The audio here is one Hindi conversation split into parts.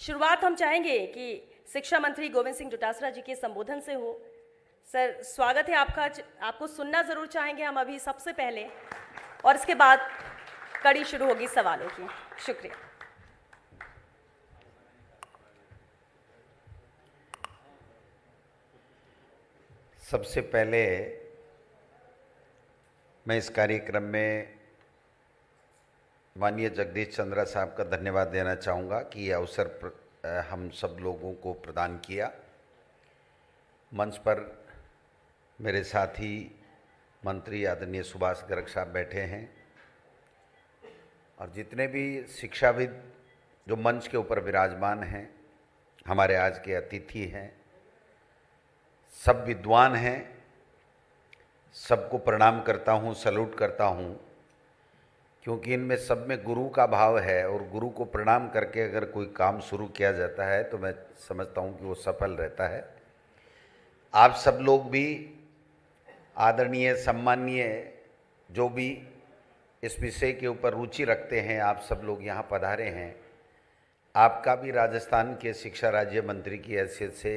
शुरुआत हम चाहेंगे कि शिक्षा मंत्री गोविंद सिंह डोटासरा जी के संबोधन से हो। सर, स्वागत है आपका। आपको सुनना जरूर चाहेंगे हम अभी सबसे पहले, और इसके बाद कड़ी शुरू होगी सवालों की। शुक्रिया। सबसे पहले मैं इस कार्यक्रम में माननीय जगदीश चंद्रा साहब का धन्यवाद देना चाहूँगा कि यह अवसर हम सब लोगों को प्रदान किया। मंच पर मेरे साथी मंत्री आदरणीय सुभाष गर्ग साहब बैठे हैं और जितने भी शिक्षाविद जो मंच के ऊपर विराजमान हैं, हमारे आज के अतिथि हैं, सब विद्वान हैं, सबको प्रणाम करता हूँ, सैल्यूट करता हूँ, क्योंकि इनमें सब में गुरु का भाव है और गुरु को प्रणाम करके अगर कोई काम शुरू किया जाता है तो मैं समझता हूँ कि वो सफल रहता है। आप सब लोग भी आदरणीय, सम्माननीय, जो भी इस विषय के ऊपर रुचि रखते हैं, आप सब लोग यहाँ पधारे हैं। आपका भी राजस्थान के शिक्षा राज्य मंत्री की हैसियत से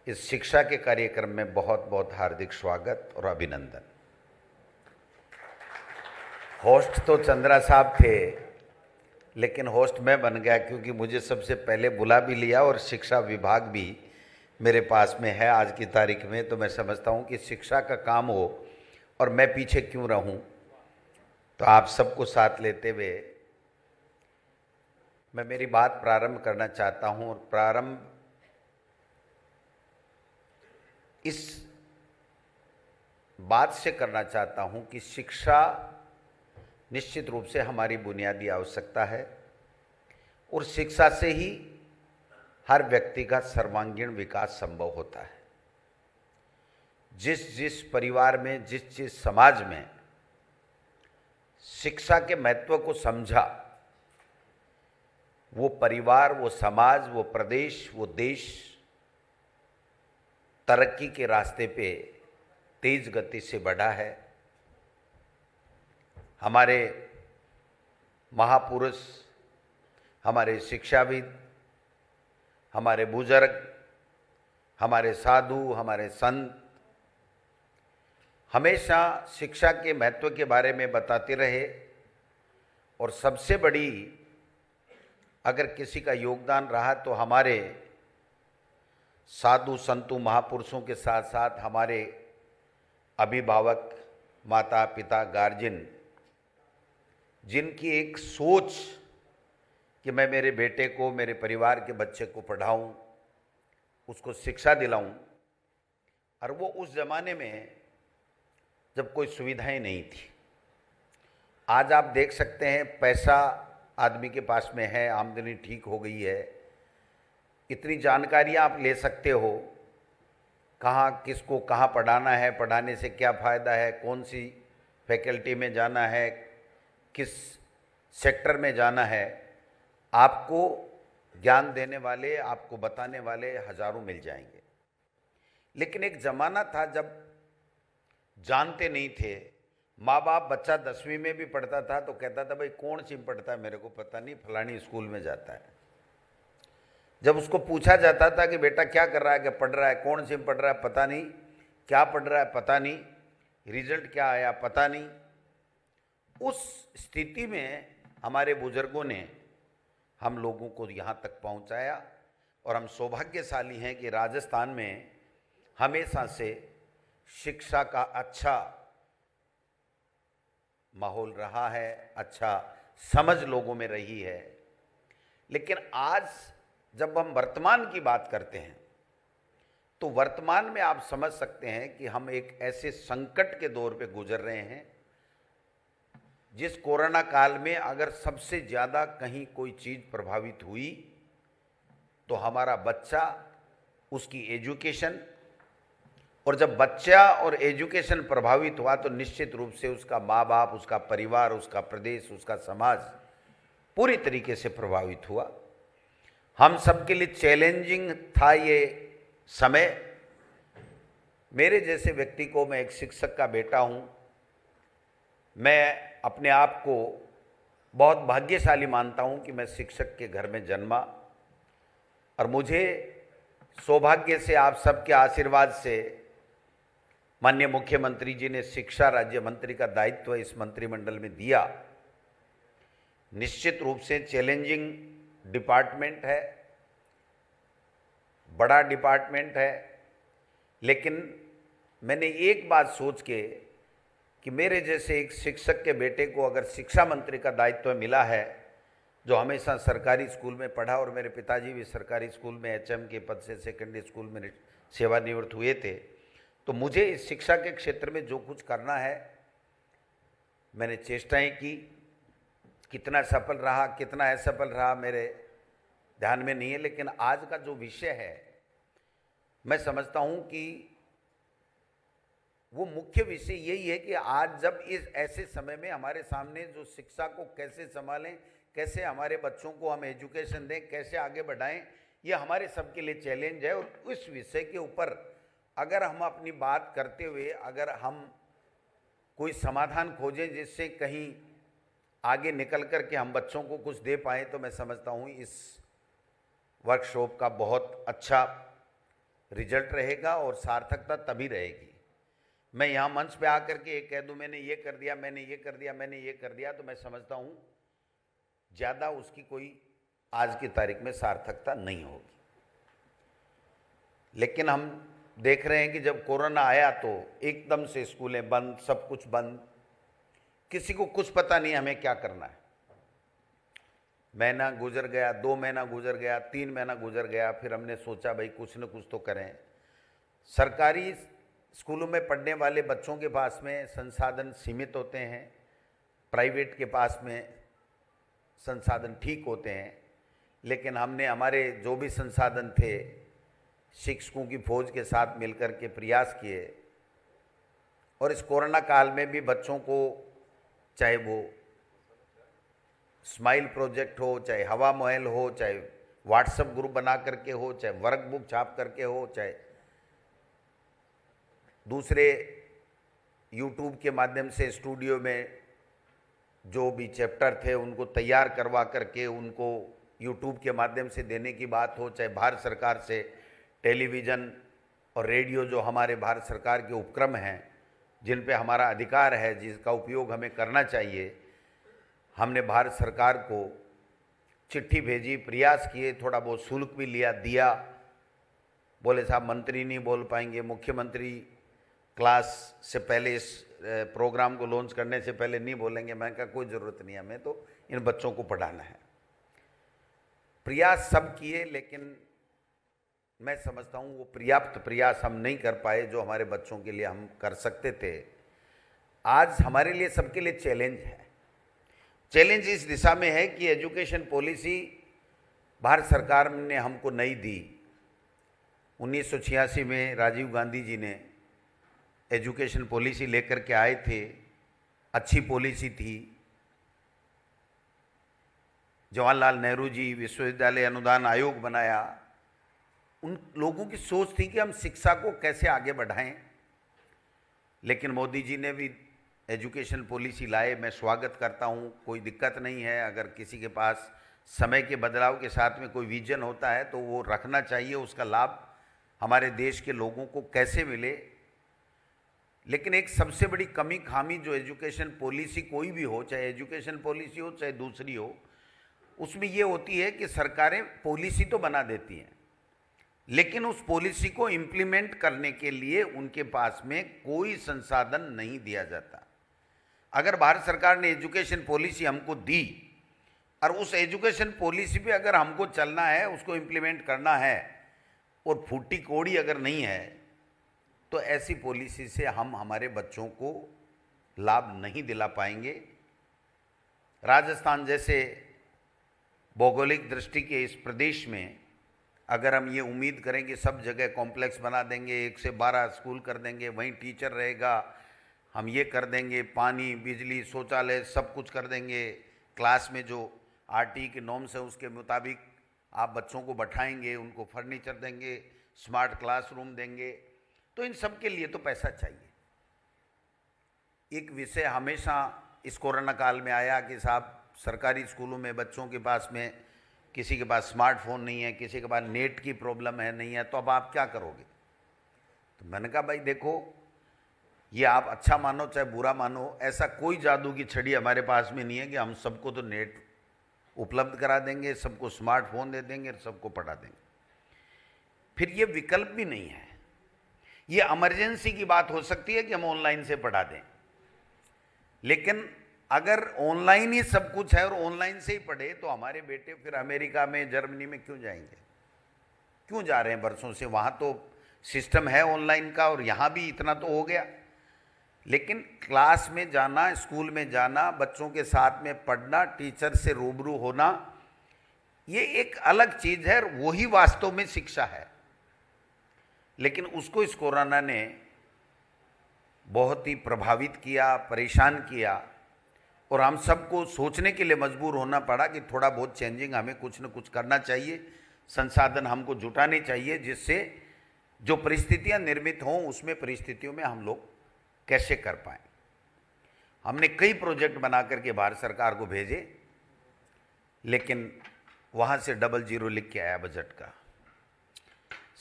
इस शिक्षा के कार्यक्रम में बहुत बहुत हार्दिक स्वागत और अभिनंदन। होस्ट तो चंद्रा साहब थे, लेकिन होस्ट मैं बन गया क्योंकि मुझे सबसे पहले बुला भी लिया और शिक्षा विभाग भी मेरे पास में है आज की तारीख में। तो मैं समझता हूँ कि शिक्षा का काम हो और मैं पीछे क्यों रहूँ। तो आप सबको साथ लेते हुए मैं मेरी बात प्रारंभ करना चाहता हूँ और प्रारंभ इस बात से करना चाहता हूँ कि शिक्षा निश्चित रूप से हमारी बुनियादी आवश्यकता है और शिक्षा से ही हर व्यक्ति का सर्वांगीण विकास संभव होता है। जिस जिस परिवार में, जिस जिस समाज में शिक्षा के महत्व को समझा, वो परिवार, वो समाज, वो प्रदेश, वो देश तरक्की के रास्ते पे तेज गति से बढ़ा है। हमारे महापुरुष, हमारे शिक्षाविद, हमारे बुजुर्ग, हमारे साधु, हमारे संत हमेशा शिक्षा के महत्व के बारे में बताते रहे। और सबसे बड़ी अगर किसी का योगदान रहा तो हमारे साधु संतों महापुरुषों के साथ साथ हमारे अभिभावक, माता पिता, गार्जियन, जिनकी एक सोच कि मैं मेरे बेटे को, मेरे परिवार के बच्चे को पढ़ाऊं, उसको शिक्षा दिलाऊं। और वो उस ज़माने में जब कोई सुविधाएं नहीं थी। आज आप देख सकते हैं पैसा आदमी के पास में है, आमदनी ठीक हो गई है, इतनी जानकारियाँ आप ले सकते हो, कहाँ किसको कहाँ पढ़ाना है, पढ़ाने से क्या फ़ायदा है, कौन सी फैकल्टी में जाना है, किस सेक्टर में जाना है। आपको ज्ञान देने वाले, आपको बताने वाले हजारों मिल जाएंगे। लेकिन एक ज़माना था जब जानते नहीं थे। माँ बाप, बच्चा 10वीं में भी पढ़ता था तो कहता था भाई कौन सी पढ़ता है, मेरे को पता नहीं, फलानी स्कूल में जाता है। जब उसको पूछा जाता था कि बेटा क्या कर रहा है, क्या पढ़ रहा है, कौन सी पढ़ रहा है, पता नहीं, क्या पढ़ रहा है पता नहीं, रिजल्ट क्या आया पता नहीं। उस स्थिति में हमारे बुजुर्गों ने हम लोगों को यहाँ तक पहुँचाया और हम सौभाग्यशाली हैं कि राजस्थान में हमेशा से शिक्षा का अच्छा माहौल रहा है, अच्छा समझ लोगों में रही है। लेकिन आज जब हम वर्तमान की बात करते हैं तो वर्तमान में आप समझ सकते हैं कि हम एक ऐसे संकट के दौर पे गुजर रहे हैं जिस कोरोना काल में अगर सबसे ज़्यादा कहीं कोई चीज़ प्रभावित हुई तो हमारा बच्चा, उसकी एजुकेशन। और जब बच्चा और एजुकेशन प्रभावित हुआ तो निश्चित रूप से उसका माँ बाप, उसका परिवार, उसका प्रदेश, उसका समाज पूरी तरीके से प्रभावित हुआ। हम सबके लिए चैलेंजिंग था ये समय। मेरे जैसे व्यक्ति को, मैं एक शिक्षक का बेटा हूँ, मैं अपने आप को बहुत भाग्यशाली मानता हूँ कि मैं शिक्षक के घर में जन्मा। और मुझे सौभाग्य से आप सबके आशीर्वाद से माननीय मुख्यमंत्री जी ने शिक्षा राज्य मंत्री का दायित्व इस मंत्रिमंडल में दिया। निश्चित रूप से चैलेंजिंग डिपार्टमेंट है, बड़ा डिपार्टमेंट है, लेकिन मैंने एक बात सोच के कि मेरे जैसे एक शिक्षक के बेटे को अगर शिक्षा मंत्री का दायित्व मिला है, जो हमेशा सरकारी स्कूल में पढ़ा और मेरे पिताजी भी सरकारी स्कूल में एचएम के पद से सेकेंडरी स्कूल में सेवानिवृत्त हुए थे, तो मुझे इस शिक्षा के क्षेत्र में जो कुछ करना है मैंने चेष्टाएं की। कितना सफल रहा कितना असफल रहा मेरे ध्यान में नहीं है, लेकिन आज का जो विषय है मैं समझता हूं कि वो मुख्य विषय यही है कि आज जब इस ऐसे समय में हमारे सामने जो शिक्षा को कैसे संभालें, कैसे हमारे बच्चों को हम एजुकेशन दें, कैसे आगे बढ़ाएं, ये हमारे सबके लिए चैलेंज है। और उस विषय के ऊपर अगर हम अपनी बात करते हुए अगर हम कोई समाधान खोजें जिससे कहीं आगे निकल कर के हम बच्चों को कुछ दे पाएँ, तो मैं समझता हूँ इस वर्कशॉप का बहुत अच्छा रिजल्ट रहेगा और सार्थकता तभी रहेगी। मैं यहाँ मंच पे आकर के ये कह दूँ मैंने ये कर दिया, मैंने ये कर दिया, मैंने ये कर दिया, तो मैं समझता हूँ ज़्यादा उसकी कोई आज की तारीख में सार्थकता नहीं होगी। लेकिन हम देख रहे हैं कि जब कोरोना आया तो एकदम से स्कूलें बंद, सब कुछ बंद, किसी को कुछ पता नहीं हमें क्या करना है। महीना गुजर गया, 2 महीना गुजर गया, 3 महीना गुजर गया, फिर हमने सोचा भाई कुछ न कुछ तो करें। सरकारी स्कूलों में पढ़ने वाले बच्चों के पास में संसाधन सीमित होते हैं, प्राइवेट के पास में संसाधन ठीक होते हैं, लेकिन हमने हमारे जो भी संसाधन थे शिक्षकों की फौज के साथ मिलकर के प्रयास किए और इस कोरोना काल में भी बच्चों को, चाहे वो स्माइल प्रोजेक्ट हो, चाहे हवा महल हो, चाहे व्हाट्सएप ग्रुप बना करके हो, चाहे वर्कबुक छाप करके हो, चाहे दूसरे यूट्यूब के माध्यम से स्टूडियो में जो भी चैप्टर थे उनको तैयार करवा करके उनको यूट्यूब के माध्यम से देने की बात हो, चाहे भारत सरकार से टेलीविज़न और रेडियो जो हमारे भारत सरकार के उपक्रम हैं जिन पे हमारा अधिकार है, जिसका उपयोग हमें करना चाहिए, हमने भारत सरकार को चिट्ठी भेजी, प्रयास किए, थोड़ा बहुत शुल्क भी दिया। बोले साहब मंत्री नहीं बोल पाएंगे, मुख्यमंत्री क्लास से पहले इस प्रोग्राम को लॉन्च करने से पहले नहीं बोलेंगे। मैंने कहा कोई ज़रूरत नहीं है, हमें तो इन बच्चों को पढ़ाना है। प्रयास सब किए, लेकिन मैं समझता हूँ वो पर्याप्त प्रयास हम नहीं कर पाए जो हमारे बच्चों के लिए हम कर सकते थे। आज हमारे लिए सबके लिए चैलेंज है। चैलेंज इस दिशा में है कि एजुकेशन पॉलिसी भारत सरकार ने हमको नहीं दी। 1986 में राजीव गांधी जी ने एजुकेशन पॉलिसी लेकर के आए थे, अच्छी पॉलिसी थी। जवाहरलाल नेहरू जी विश्वविद्यालय अनुदान आयोग बनाया, उन लोगों की सोच थी कि हम शिक्षा को कैसे आगे बढ़ाएं। लेकिन मोदी जी ने भी एजुकेशन पॉलिसी लाए, मैं स्वागत करता हूं, कोई दिक्कत नहीं है। अगर किसी के पास समय के बदलाव के साथ में कोई विजन होता है तो वो रखना चाहिए, उसका लाभ हमारे देश के लोगों को कैसे मिले। लेकिन एक सबसे बड़ी कमी खामी जो एजुकेशन पॉलिसी कोई भी हो, चाहे एजुकेशन पॉलिसी हो चाहे दूसरी हो, उसमें ये होती है कि सरकारें पॉलिसी तो बना देती हैं, लेकिन उस पॉलिसी को इम्प्लीमेंट करने के लिए उनके पास में कोई संसाधन नहीं दिया जाता। अगर भारत सरकार ने एजुकेशन पॉलिसी हमको दी और उस एजुकेशन पॉलिसी पे अगर हमको चलना है, उसको इम्प्लीमेंट करना है और फूटी कोड़ी अगर नहीं है, तो ऐसी पॉलिसी से हम हमारे बच्चों को लाभ नहीं दिला पाएंगे। राजस्थान जैसे भौगोलिक दृष्टि के इस प्रदेश में अगर हम ये उम्मीद करें कि सब जगह कॉम्प्लेक्स बना देंगे, 1 से 12 स्कूल कर देंगे, वहीं टीचर रहेगा, हम ये कर देंगे, पानी, बिजली, शौचालय सब कुछ कर देंगे, क्लास में जो आरटीई के नॉर्म्स है उसके मुताबिक आप बच्चों को बैठाएंगे, उनको फर्नीचर देंगे, स्मार्ट क्लासरूम देंगे, तो इन सब के लिए तो पैसा चाहिए। एक विषय हमेशा इस कोरोना काल में आया कि साहब सरकारी स्कूलों में बच्चों के पास में किसी के पास स्मार्टफोन नहीं है, किसी के पास नेट की प्रॉब्लम है, नहीं है, तो अब आप क्या करोगे? तो मैंने कहा भाई देखो, ये आप अच्छा मानो चाहे बुरा मानो, ऐसा कोई जादू की छड़ी हमारे पास में नहीं है कि हम सबको तो नेट उपलब्ध करा देंगे, सबको स्मार्टफोन दे देंगे, सबको पढ़ा देंगे। फिर ये विकल्प भी नहीं है। ये इमरजेंसी की बात हो सकती है कि हम ऑनलाइन से पढ़ा दें, लेकिन अगर ऑनलाइन ही सब कुछ है और ऑनलाइन से ही पढ़े तो हमारे बेटे फिर अमेरिका में, जर्मनी में क्यों जाएंगे? क्यों जा रहे हैं वर्षों से? वहाँ तो सिस्टम है ऑनलाइन का और यहाँ भी इतना तो हो गया। लेकिन क्लास में जाना, स्कूल में जाना, बच्चों के साथ में पढ़ना, टीचर से रूबरू होना, ये एक अलग चीज है, वही वास्तव में शिक्षा है। लेकिन उसको इस कोरोना ने बहुत ही प्रभावित किया, परेशान किया, और हम सबको सोचने के लिए मजबूर होना पड़ा कि थोड़ा बहुत चेंजिंग हमें कुछ न कुछ करना चाहिए, संसाधन हमको जुटाने चाहिए, जिससे जो परिस्थितियां निर्मित हों उसमें परिस्थितियों में हम लोग कैसे कर पाएं। हमने कई प्रोजेक्ट बना करके भारत सरकार को भेजे, लेकिन वहाँ से 00 लिख के आया बजट का।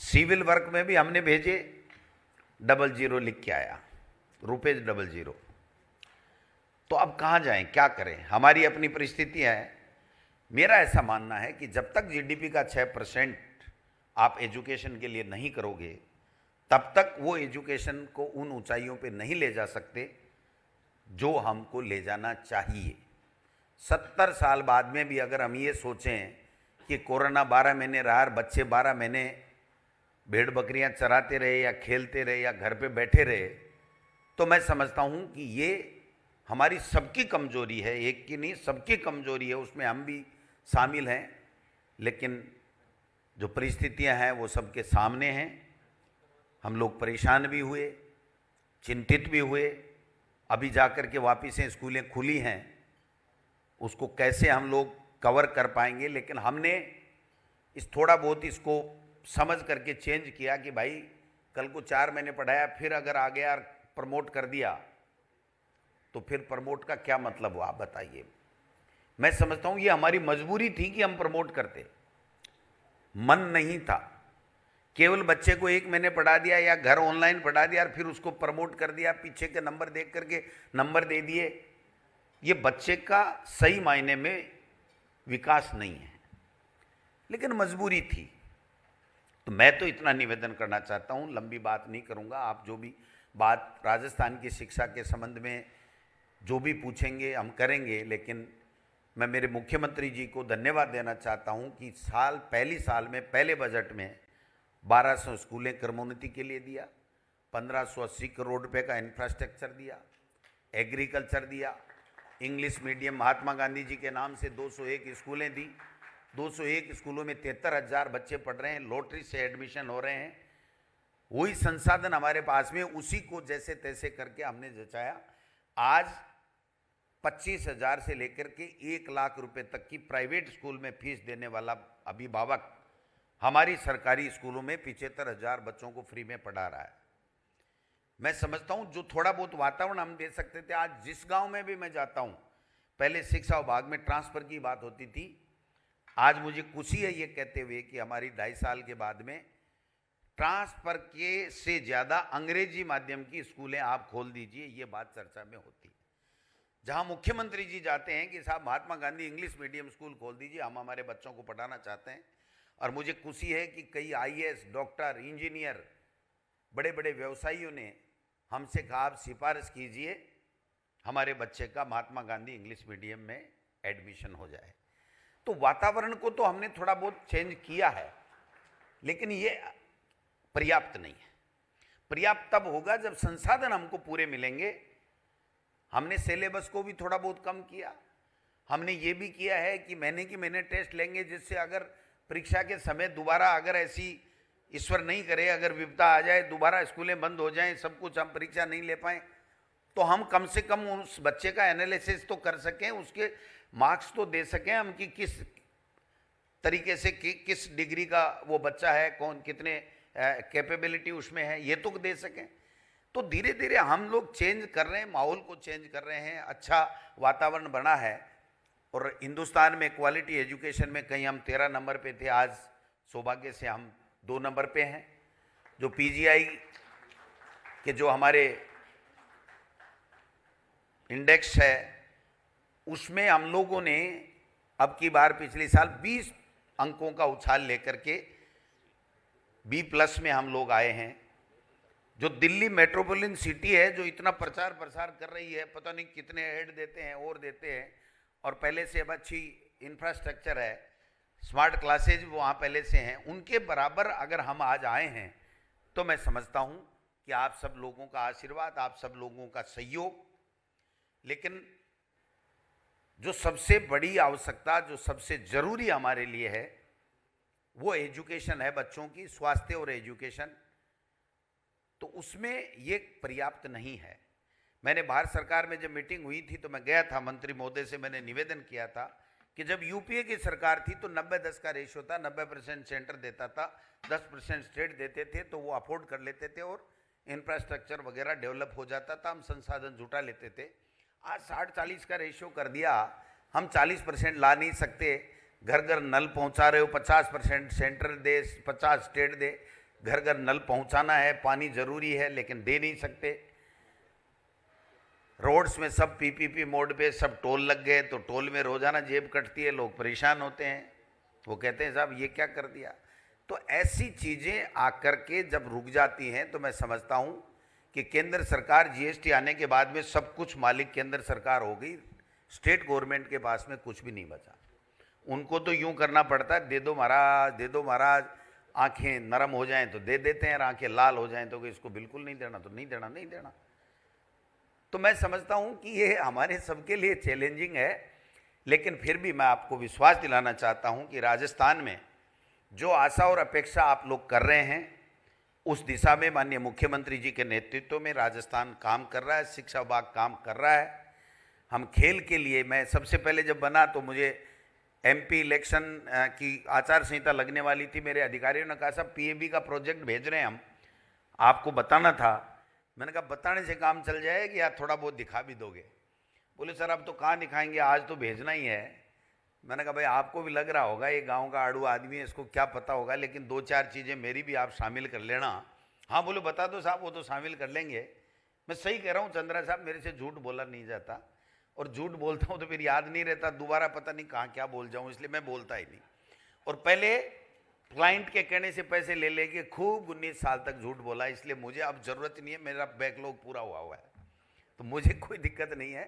सिविल वर्क में भी हमने भेजे, 00 लिख के आया, रुपीज 00। तो अब कहाँ जाएं, क्या करें? हमारी अपनी परिस्थिति है। मेरा ऐसा मानना है कि जब तक जीडीपी का 6% आप एजुकेशन के लिए नहीं करोगे, तब तक वो एजुकेशन को उन ऊंचाइयों पे नहीं ले जा सकते जो हमको ले जाना चाहिए। 70 साल बाद में भी अगर हम ये सोचें कि कोरोना 12 महीने रहा और बच्चे 12 महीने भेड़ बकरियां चराते रहे या खेलते रहे या घर पे बैठे रहे, तो मैं समझता हूँ कि ये हमारी सबकी कमजोरी है, एक की नहीं, सबकी कमजोरी है, उसमें हम भी शामिल हैं। लेकिन जो परिस्थितियां हैं वो सबके सामने हैं। हम लोग परेशान भी हुए, चिंतित भी हुए। अभी जाकर के वापस स्कूलें खुली हैं, उसको कैसे हम लोग कवर कर पाएंगे। लेकिन हमने थोड़ा बहुत इसको समझ करके चेंज किया कि भाई कल को 4 महीने पढ़ाया, फिर अगर आ गया और प्रमोट कर दिया तो फिर प्रमोट का क्या मतलब हुआ, आप बताइए। मैं समझता हूं ये हमारी मजबूरी थी कि हम प्रमोट करते, मन नहीं था। केवल बच्चे को 1 महीने पढ़ा दिया या घर ऑनलाइन पढ़ा दिया और फिर उसको प्रमोट कर दिया, पीछे के नंबर देख करके नंबर दे दिए। ये बच्चे का सही मायने में विकास नहीं है, लेकिन मजबूरी थी। तो मैं तो इतना निवेदन करना चाहता हूं, लंबी बात नहीं करूंगा। आप जो भी बात राजस्थान की शिक्षा के संबंध में जो भी पूछेंगे हम करेंगे। लेकिन मैं मेरे मुख्यमंत्री जी को धन्यवाद देना चाहता हूं कि पहली साल में पहले बजट में 1200 स्कूलें क्रमोन्नति के लिए दिया, 1580 करोड़ रुपए का इंफ्रास्ट्रक्चर दिया, एग्रीकल्चर दिया, इंग्लिश मीडियम महात्मा गांधी जी के नाम से 201 स्कूलें दी। 201 स्कूलों में 73,000 बच्चे पढ़ रहे हैं, लॉटरी से एडमिशन हो रहे हैं। वही संसाधन हमारे पास में, उसी को जैसे तैसे करके हमने जचाया। आज 25,000 से लेकर के 1 लाख रुपए तक की प्राइवेट स्कूल में फीस देने वाला अभिभावक हमारी सरकारी स्कूलों में 75,000 बच्चों को फ्री में पढ़ा रहा है। मैं समझता हूं जो थोड़ा बहुत वातावरण हम दे सकते थे, आज जिस गांव में भी मैं जाता हूं, पहले शिक्षा विभाग में ट्रांसफर की बात होती थी, आज मुझे खुशी है ये कहते हुए कि हमारी 2.5 साल के बाद में ट्रांसफर के से ज़्यादा अंग्रेजी माध्यम की स्कूलें आप खोल दीजिए, ये बात चर्चा में होती है। जहां मुख्यमंत्री जी जाते हैं कि साहब Mahatma Gandhi English medium school खोल दीजिए, हम हमारे बच्चों को पढ़ाना चाहते हैं। और मुझे खुशी है कि कई IAS, डॉक्टर, इंजीनियर, बड़े बड़े व्यवसायियों ने हमसे कहा आप सिफारिश कीजिए हमारे बच्चे का महात्मा गांधी इंग्लिश मीडियम में एडमिशन हो जाए। तो वातावरण को तो हमने थोड़ा बहुत चेंज किया है, लेकिन ये पर्याप्त नहीं है। पर्याप्त तब होगा जब संसाधन हमको पूरे मिलेंगे। हमने सिलेबस को भी थोड़ा बहुत कम किया। हमने ये भी किया है कि महीने की महीने टेस्ट लेंगे, जिससे अगर परीक्षा के समय दोबारा अगर ऐसी ईश्वर नहीं करे अगर विपदा आ जाए, दोबारा स्कूलें बंद हो जाएं, सब कुछ हम परीक्षा नहीं ले पाएं, तो हम कम से कम उस बच्चे का एनालिसिस तो कर सकें, उसके मार्क्स तो दे सकें हम कि किस तरीके से किस डिग्री का वो बच्चा है, कौन कितने कैपेबिलिटी उसमें है, ये तो दे सकें। तो धीरे धीरे हम लोग चेंज कर रहे हैं, माहौल को चेंज कर रहे हैं, अच्छा वातावरण बना है। और हिंदुस्तान में क्वालिटी एजुकेशन में कहीं हम 13 नंबर पे थे, आज सौभाग्य से हम 2 नंबर पे हैं। जो पीजीआई के जो हमारे इंडेक्स है उसमें हम लोगों ने अब की बार पिछले साल 20 अंकों का उछाल लेकर के B+ में हम लोग आए हैं। जो दिल्ली मेट्रोपॉलिटन सिटी है, जो इतना प्रचार प्रसार कर रही है, पता नहीं कितने ऐड देते हैं और देते हैं, और पहले से अब अच्छी इंफ्रास्ट्रक्चर है, स्मार्ट क्लासेज वहाँ पहले से हैं, उनके बराबर अगर हम आज आए हैं तो मैं समझता हूँ कि आप सब लोगों का आशीर्वाद, आप सब लोगों का सहयोग। लेकिन जो सबसे बड़ी आवश्यकता, जो सबसे जरूरी हमारे लिए है, वो एजुकेशन है, बच्चों की स्वास्थ्य और एजुकेशन। तो उसमें ये पर्याप्त नहीं है। मैंने भारत सरकार में जब मीटिंग हुई थी तो मैं गया था, मंत्री महोदय से मैंने निवेदन किया था कि जब यूपीए की सरकार थी तो 90-10 का रेशियो था, 90% सेंटर देता था, 10% स्टेट देते थे, तो वो अफोर्ड कर लेते थे और इंफ्रास्ट्रक्चर वगैरह डेवलप हो जाता था, हम संसाधन जुटा लेते थे। आज 60-40 का रेशियो कर दिया, हम 40% ला नहीं सकते। घर घर नल पहुंचा रहे हो, 50% सेंटर दे, 50 स्टेट दे, घर घर नल पहुंचाना है, पानी जरूरी है लेकिन दे नहीं सकते। रोड्स में सब पीपीपी मोड पे सब टोल लग गए, तो टोल में रोजाना जेब कटती है, लोग परेशान होते हैं, वो कहते हैं साहब ये क्या कर दिया। तो ऐसी चीजें आकर के जब रुक जाती हैं तो मैं समझता हूं कि केंद्र सरकार, जीएसटी आने के बाद में सब कुछ मालिक केंद्र सरकार हो गई, स्टेट गवर्नमेंट के पास में कुछ भी नहीं बचा। उनको तो यूं करना पड़ता है, दे दो महाराज, दे दो महाराज, आंखें नरम हो जाएं तो दे देते हैं, और आंखें लाल हो जाएं तो इसको बिल्कुल नहीं देना, तो नहीं देना, नहीं देना। तो मैं समझता हूं कि ये हमारे सबके लिए चैलेंजिंग है, लेकिन फिर भी मैं आपको विश्वास दिलाना चाहता हूं कि राजस्थान में जो आशा और अपेक्षा आप लोग कर रहे हैं, उस दिशा में माननीय मुख्यमंत्री जी के नेतृत्व में राजस्थान काम कर रहा है, शिक्षा विभाग काम कर रहा है। हम खेल के लिए, मैं सबसे पहले जब बना तो मुझे एमपी इलेक्शन की आचार संहिता लगने वाली थी, मेरे अधिकारियों ने कहा साहब पीएबी का प्रोजेक्ट भेज रहे हैं हम, आपको बताना था। मैंने कहा बताने से काम चल जाएगा या थोड़ा बहुत दिखा भी दोगे? बोले सर अब तो कहाँ दिखाएंगे, आज तो भेजना ही है। मैंने कहा भाई आपको भी लग रहा होगा ये गांव का आड़ू आदमी है, इसको क्या पता होगा, लेकिन 2-4 चीज़ें मेरी भी आप शामिल कर लेना। हाँ बोले बता दो साहब, वो तो शामिल कर लेंगे। मैं सही कह रहा हूँ चंद्रा साहब, मेरे से झूठ बोला नहीं जाता, और झूठ बोलता हूँ तो फिर याद नहीं रहता, दोबारा पता नहीं कहाँ क्या बोल जाऊँ, इसलिए मैं बोलता ही नहीं। और पहले क्लाइंट के कहने से पैसे ले लेके खूब 19 साल तक झूठ बोला, इसलिए मुझे अब जरूरत नहीं है, मेरा बैकलॉग पूरा हुआ है, तो मुझे कोई दिक्कत नहीं है।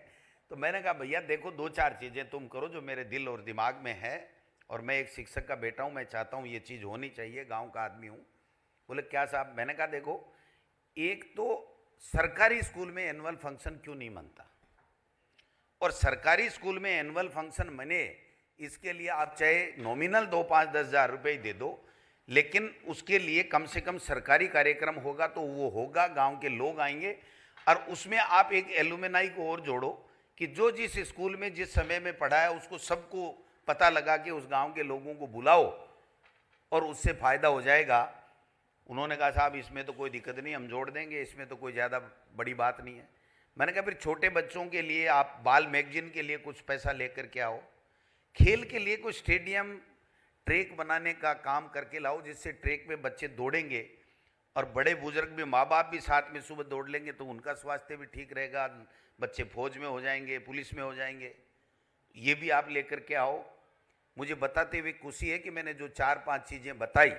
तो मैंने कहा भैया देखो 2-4 चीज़ें तुम करो जो मेरे दिल और दिमाग में है, और मैं एक शिक्षक का बेटा हूँ, मैं चाहता हूँ ये चीज़ होनी चाहिए, गाँव का आदमी हूँ। बोले क्या साहब? मैंने कहा देखो, एक तो सरकारी स्कूल में एनुअल फंक्शन क्यों नहीं मनता, और सरकारी स्कूल में एनुअल फंक्शन मने, इसके लिए आप चाहे नॉमिनल 2-5-10 हज़ार रुपये दे दो, लेकिन उसके लिए कम से कम सरकारी कार्यक्रम होगा तो वो होगा, गांव के लोग आएंगे, और उसमें आप एक एलुमनाई को और जोड़ो कि जो जिस स्कूल में जिस समय में पढ़ा है उसको सबको पता लगा कि उस गांव के लोगों को बुलाओ और उससे फ़ायदा हो जाएगा। उन्होंने कहा साहब इसमें तो कोई दिक्कत नहीं, हम जोड़ देंगे, इसमें तो कोई ज़्यादा बड़ी बात नहीं है। मैंने कहा फिर छोटे बच्चों के लिए आप बाल मैगजीन के लिए कुछ पैसा लेकर के आओ, खेल के लिए कुछ स्टेडियम ट्रैक बनाने का काम करके लाओ, जिससे ट्रैक में बच्चे दौड़ेंगे और बड़े बुजुर्ग भी, माँ बाप भी साथ में सुबह दौड़ लेंगे तो उनका स्वास्थ्य भी ठीक रहेगा, बच्चे फौज में हो जाएंगे, पुलिस में हो जाएंगे। ये भी आप लेकर के आओ। मुझे बताते हुए खुशी है कि मैंने जो 4-5 चीज़ें बताई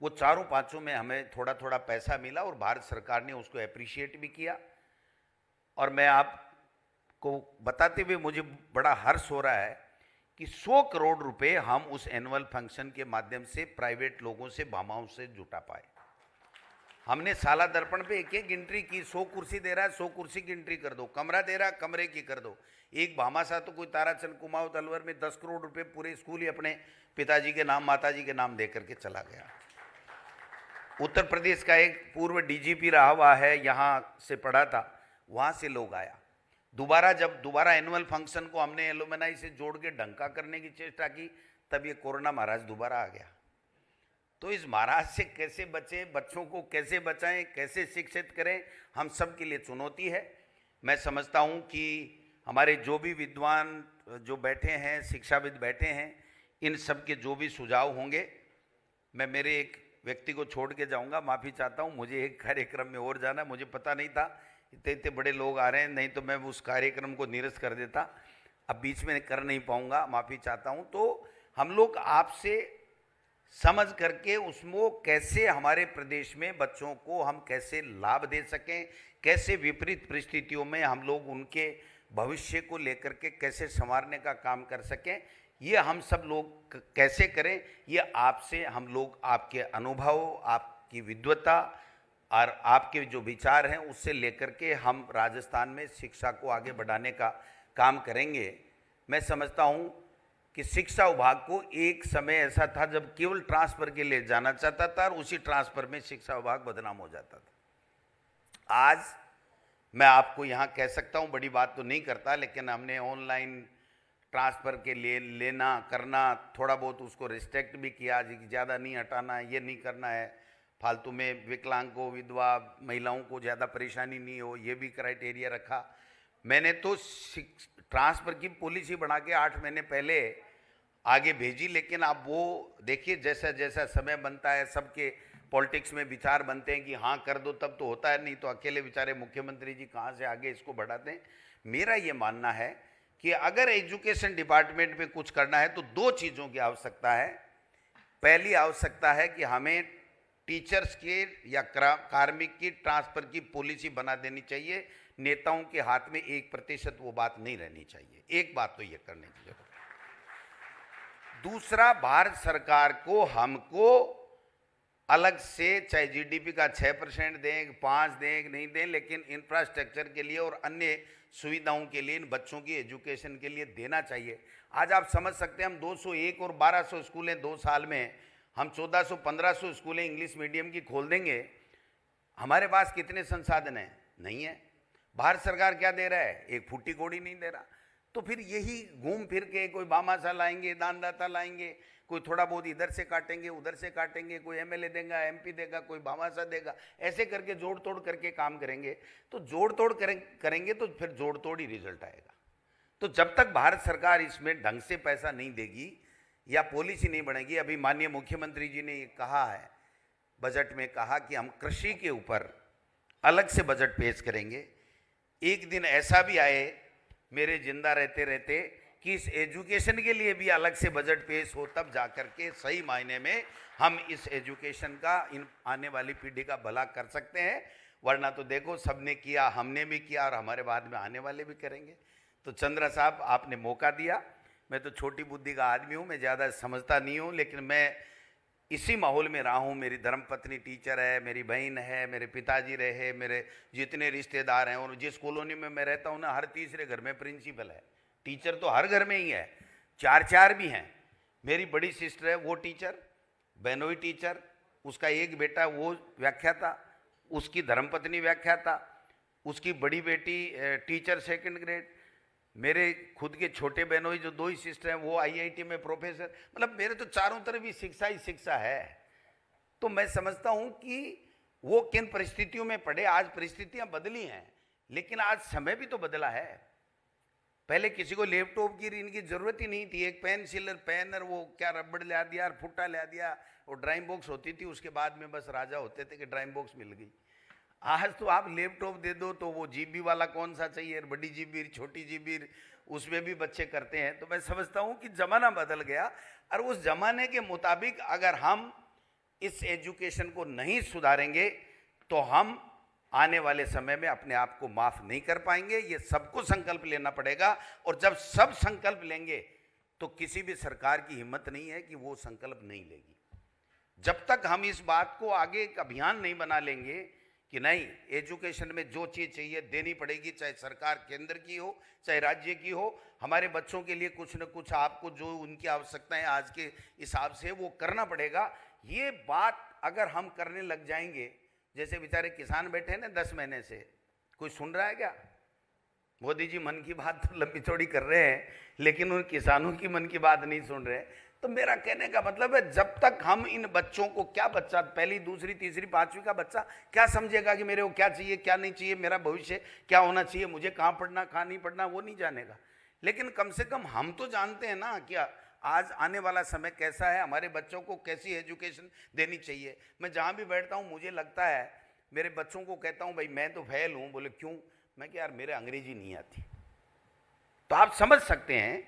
वो चारों पांचों में हमें थोड़ा थोड़ा पैसा मिला और भारत सरकार ने उसको अप्रिशिएट भी किया। और मैं आपको बताते हुए मुझे बड़ा हर्ष हो रहा है कि 100 करोड़ रुपए हम उस एनुअल फंक्शन के माध्यम से प्राइवेट लोगों से, भामाओं से जुटा पाए। हमने साला दर्पण पे एक एक एंट्री की, 100 कुर्सी दे रहा है 100 कुर्सी की एंट्री कर दो, कमरा दे रहा है कमरे की कर दो। एक भामाशाह तो कोई ताराचंद कुमाऊं अलवर में 10 करोड़ रुपए पूरे स्कूल ही अपने पिताजी के नाम, माताजी के नाम दे करके चला गया। उत्तर प्रदेश का एक पूर्व डीजीपी रहा हुआ है, यहाँ से पढ़ा था, वहाँ से लोग आया। जब दोबारा एनुअल फंक्शन को हमने एलुमनाई से जोड़ के ढंका करने की चेष्टा की, तब ये कोरोना महाराज दोबारा आ गया। तो इस महाराज से कैसे बचें, बच्चों को कैसे बचाएं, कैसे शिक्षित करें, हम सब के लिए चुनौती है। मैं समझता हूं कि हमारे जो भी विद्वान जो बैठे हैं, शिक्षाविद बैठे हैं, इन सब के जो भी सुझाव होंगे, मैं मेरे एक व्यक्ति को छोड़ के जाऊंगा, माफ़ी चाहता हूं, मुझे एक कार्यक्रम में और जाना, मुझे पता नहीं था इतने इतने बड़े लोग आ रहे हैं, नहीं तो मैं उस कार्यक्रम को निरस्त कर देता। अब बीच में कर नहीं पाऊंगा, माफ़ी चाहता हूं। तो हम लोग आपसे समझ करके उसमें कैसे हमारे प्रदेश में बच्चों को हम कैसे लाभ दे सकें, कैसे विपरीत परिस्थितियों में हम लोग उनके भविष्य को लेकर के कैसे संवारने का काम कर सकें, ये हम सब लोग कैसे करें, ये आपसे हम लोग आपके अनुभव, आपकी विद्वता और आपके जो विचार हैं उससे लेकर के हम राजस्थान में शिक्षा को आगे बढ़ाने का काम करेंगे। मैं समझता हूँ कि शिक्षा विभाग को एक समय ऐसा था जब केवल ट्रांसफर के लिए जाना चाहता था और उसी ट्रांसफर में शिक्षा विभाग बदनाम हो जाता था। आज मैं आपको यहाँ कह सकता हूँ, बड़ी बात तो नहीं करता, लेकिन हमने ऑनलाइन ट्रांसफ़र के लिए लेना करना थोड़ा बहुत उसको रिस्ट्रिक्ट भी किया, ज़्यादा नहीं हटाना है, ये नहीं करना है, फालतू में विकलांगों, विधवा महिलाओं को ज़्यादा परेशानी नहीं हो, ये भी क्राइटेरिया रखा। मैंने तो ट्रांसफ़र की पॉलिसी बना के 8 महीने पहले आगे भेजी, लेकिन आप वो देखिए जैसा जैसा समय बनता है, सबके पॉलिटिक्स में विचार बनते हैं कि हाँ कर दो तब तो होता है, नहीं तो अकेले बेचारे मुख्यमंत्री जी कहाँ से आगे इसको बढ़ाते हैं। मेरा ये मानना है कि अगर एजुकेशन डिपार्टमेंट में कुछ करना है तो 2 चीज़ों की आवश्यकता है। पहली आवश्यकता है कि हमें टीचर्स के या कार्मिक की ट्रांसफ़र की पॉलिसी बना देनी चाहिए, नेताओं के हाथ में 1% वो बात नहीं रहनी चाहिए। एक बात तो ये करने की जरूरत है। दूसरा, भारत सरकार को हमको अलग से चाहे जीडीपी का 6% दें, 5 दें, नहीं दें, लेकिन इंफ्रास्ट्रक्चर के लिए और अन्य सुविधाओं के लिए, इन बच्चों की एजुकेशन के लिए देना चाहिए। आज आप समझ सकते हैं हम 201 और 1200 स्कूलें 2 साल में, हम 1400-1500 स्कूलें इंग्लिश मीडियम की खोल देंगे। हमारे पास कितने संसाधन हैं? नहीं है। भारत सरकार क्या दे रहा है? एक फूटी कौड़ी नहीं दे रहा। तो फिर यही घूम फिर के कोई बामासा लाएंगे, दानदाता लाएंगे, कोई थोड़ा बहुत इधर से काटेंगे, उधर से काटेंगे, कोई एमएलए देगा, एमपी देगा, कोई बामासा देगा, ऐसे करके जोड़ तोड़ करके काम करेंगे। तो जोड़ तोड़ करेंगे तो फिर जोड़ तोड़ ही रिजल्ट आएगा। तो जब तक भारत सरकार इसमें ढंग से पैसा नहीं देगी या पॉलिसी नहीं बनेगी, अभी माननीय मुख्यमंत्री जी ने ये कहा है, बजट में कहा कि हम कृषि के ऊपर अलग से बजट पेश करेंगे। एक दिन ऐसा भी आए मेरे जिंदा रहते रहते कि इस एजुकेशन के लिए भी अलग से बजट पेश हो, तब जाकर के सही मायने में हम इस एजुकेशन का इन आने वाली पीढ़ी का भला कर सकते हैं। वरना तो देखो सबने किया, हमने भी किया और हमारे बाद में आने वाले भी करेंगे। तो चंद्रा साहब, आपने मौका दिया। मैं तो छोटी बुद्धि का आदमी हूँ, मैं ज़्यादा समझता नहीं हूँ, लेकिन मैं इसी माहौल में रहा हूँ। मेरी धर्मपत्नी टीचर है, मेरी बहन है, मेरे पिताजी रहे, मेरे जितने रिश्तेदार हैं, और जिस कॉलोनी में मैं रहता हूँ ना, हर तीसरे घर में प्रिंसिपल है। टीचर तो हर घर में ही है, 4 भी हैं। मेरी बड़ी सिस्टर है वो टीचर, बहनोई टीचर, उसका एक बेटा वो व्याख्याता, उसकी धर्मपत्नी व्याख्याता, उसकी बड़ी बेटी टीचर 2nd ग्रेड, मेरे खुद के छोटे बहनोई जो 2 ही सिस्टर हैं वो आईआईटी में प्रोफेसर। मतलब मेरे तो चारों तरफ ही शिक्षा ही शिक्षा है। तो मैं समझता हूँ कि वो किन परिस्थितियों में पढ़े। आज परिस्थितियाँ बदली हैं, लेकिन आज समय भी तो बदला है। पहले किसी को लैपटॉप की इनकी जरूरत ही नहीं थी, एक पेंसिल पेन और वो क्या रबड़ ला दिया और फुट्टा ला दिया, और ड्राइंग बॉक्स होती थी, उसके बाद में बस राजा होते थे कि ड्राइंग बॉक्स मिल गई। आज तो आप लैपटॉप दे दो तो वो जीबी वाला कौन सा चाहिए, बड़ी जीबी, छोटी जीबी, उसमें भी बच्चे करते हैं। तो मैं समझता हूँ कि ज़माना बदल गया, और उस ज़माने के मुताबिक अगर हम इस एजुकेशन को नहीं सुधारेंगे तो हम आने वाले समय में अपने आप को माफ़ नहीं कर पाएंगे। ये सबको संकल्प लेना पड़ेगा, और जब सब संकल्प लेंगे तो किसी भी सरकार की हिम्मत नहीं है कि वो संकल्प नहीं लेगी। जब तक हम इस बात को आगे एक अभियान नहीं बना लेंगे कि नहीं, एजुकेशन में जो चीज़ चाहिए देनी पड़ेगी, चाहे सरकार केंद्र की हो चाहे राज्य की हो, हमारे बच्चों के लिए कुछ न कुछ आपको जो उनकी आवश्यकताएं आज के हिसाब से वो करना पड़ेगा। ये बात अगर हम करने लग जाएंगे, जैसे बेचारे किसान बैठे हैं ना 10 महीने से, कोई सुन रहा है क्या? मोदी जी मन की बात तो लंबी चौड़ी कर रहे हैं, लेकिन उन किसानों की मन की बात नहीं सुन रहे। तो मेरा कहने का मतलब है, जब तक हम इन बच्चों को, क्या बच्चा पहली दूसरी तीसरी पांचवी का बच्चा क्या समझेगा कि मेरे को क्या चाहिए क्या नहीं चाहिए, मेरा भविष्य क्या होना चाहिए, मुझे कहाँ पढ़ना कहाँ नहीं पढ़ना, वो नहीं जानेगा। लेकिन कम से कम हम तो जानते हैं ना कि आज आने वाला समय कैसा है, हमारे बच्चों को कैसी एजुकेशन देनी चाहिए। मैं जहाँ भी बैठता हूँ मुझे लगता है, मेरे बच्चों को कहता हूँ भाई मैं तो फेल हूँ, बोले क्यों? मैं कि यार मेरे अंग्रेजी नहीं आती। तो आप समझ सकते हैं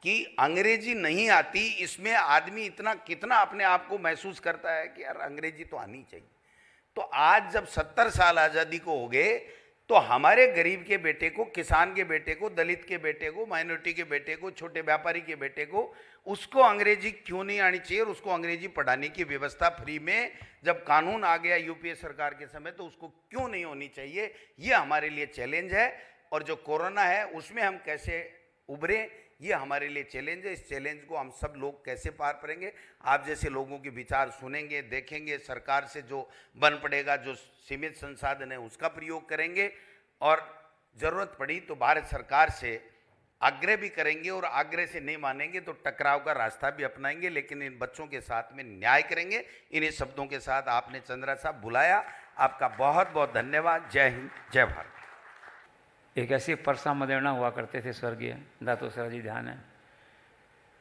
कि अंग्रेजी नहीं आती, इसमें आदमी इतना कितना अपने आप को महसूस करता है कि यार अंग्रेजी तो आनी चाहिए। तो आज जब 70 साल आज़ादी को हो गए, तो हमारे गरीब के बेटे को, किसान के बेटे को, दलित के बेटे को, माइनॉरिटी के बेटे को, छोटे व्यापारी के बेटे को, उसको अंग्रेजी क्यों नहीं आनी चाहिए और उसको अंग्रेजी पढ़ाने की व्यवस्था फ्री में जब कानून आ गया यूपीए सरकार के समय, तो उसको क्यों नहीं होनी चाहिए? ये हमारे लिए चैलेंज है। और जो कोरोना है उसमें हम कैसे उभरे, ये हमारे लिए चैलेंज है। इस चैलेंज को हम सब लोग कैसे पार करेंगे? आप जैसे लोगों के विचार सुनेंगे, देखेंगे, सरकार से जो बन पड़ेगा, जो सीमित संसाधन है उसका प्रयोग करेंगे, और ज़रूरत पड़ी तो भारत सरकार से आग्रह भी करेंगे, और आग्रह से नहीं मानेंगे तो टकराव का रास्ता भी अपनाएंगे, लेकिन इन बच्चों के साथ में न्याय करेंगे। इन्हीं शब्दों के साथ आपने चंद्रा साहब बुलाया, आपका बहुत बहुत धन्यवाद। जय हिंद, जय भारत। एक ऐसे परसा मदेरणा हुआ करते थे स्वर्गीय दातो सर जी, ध्यान है,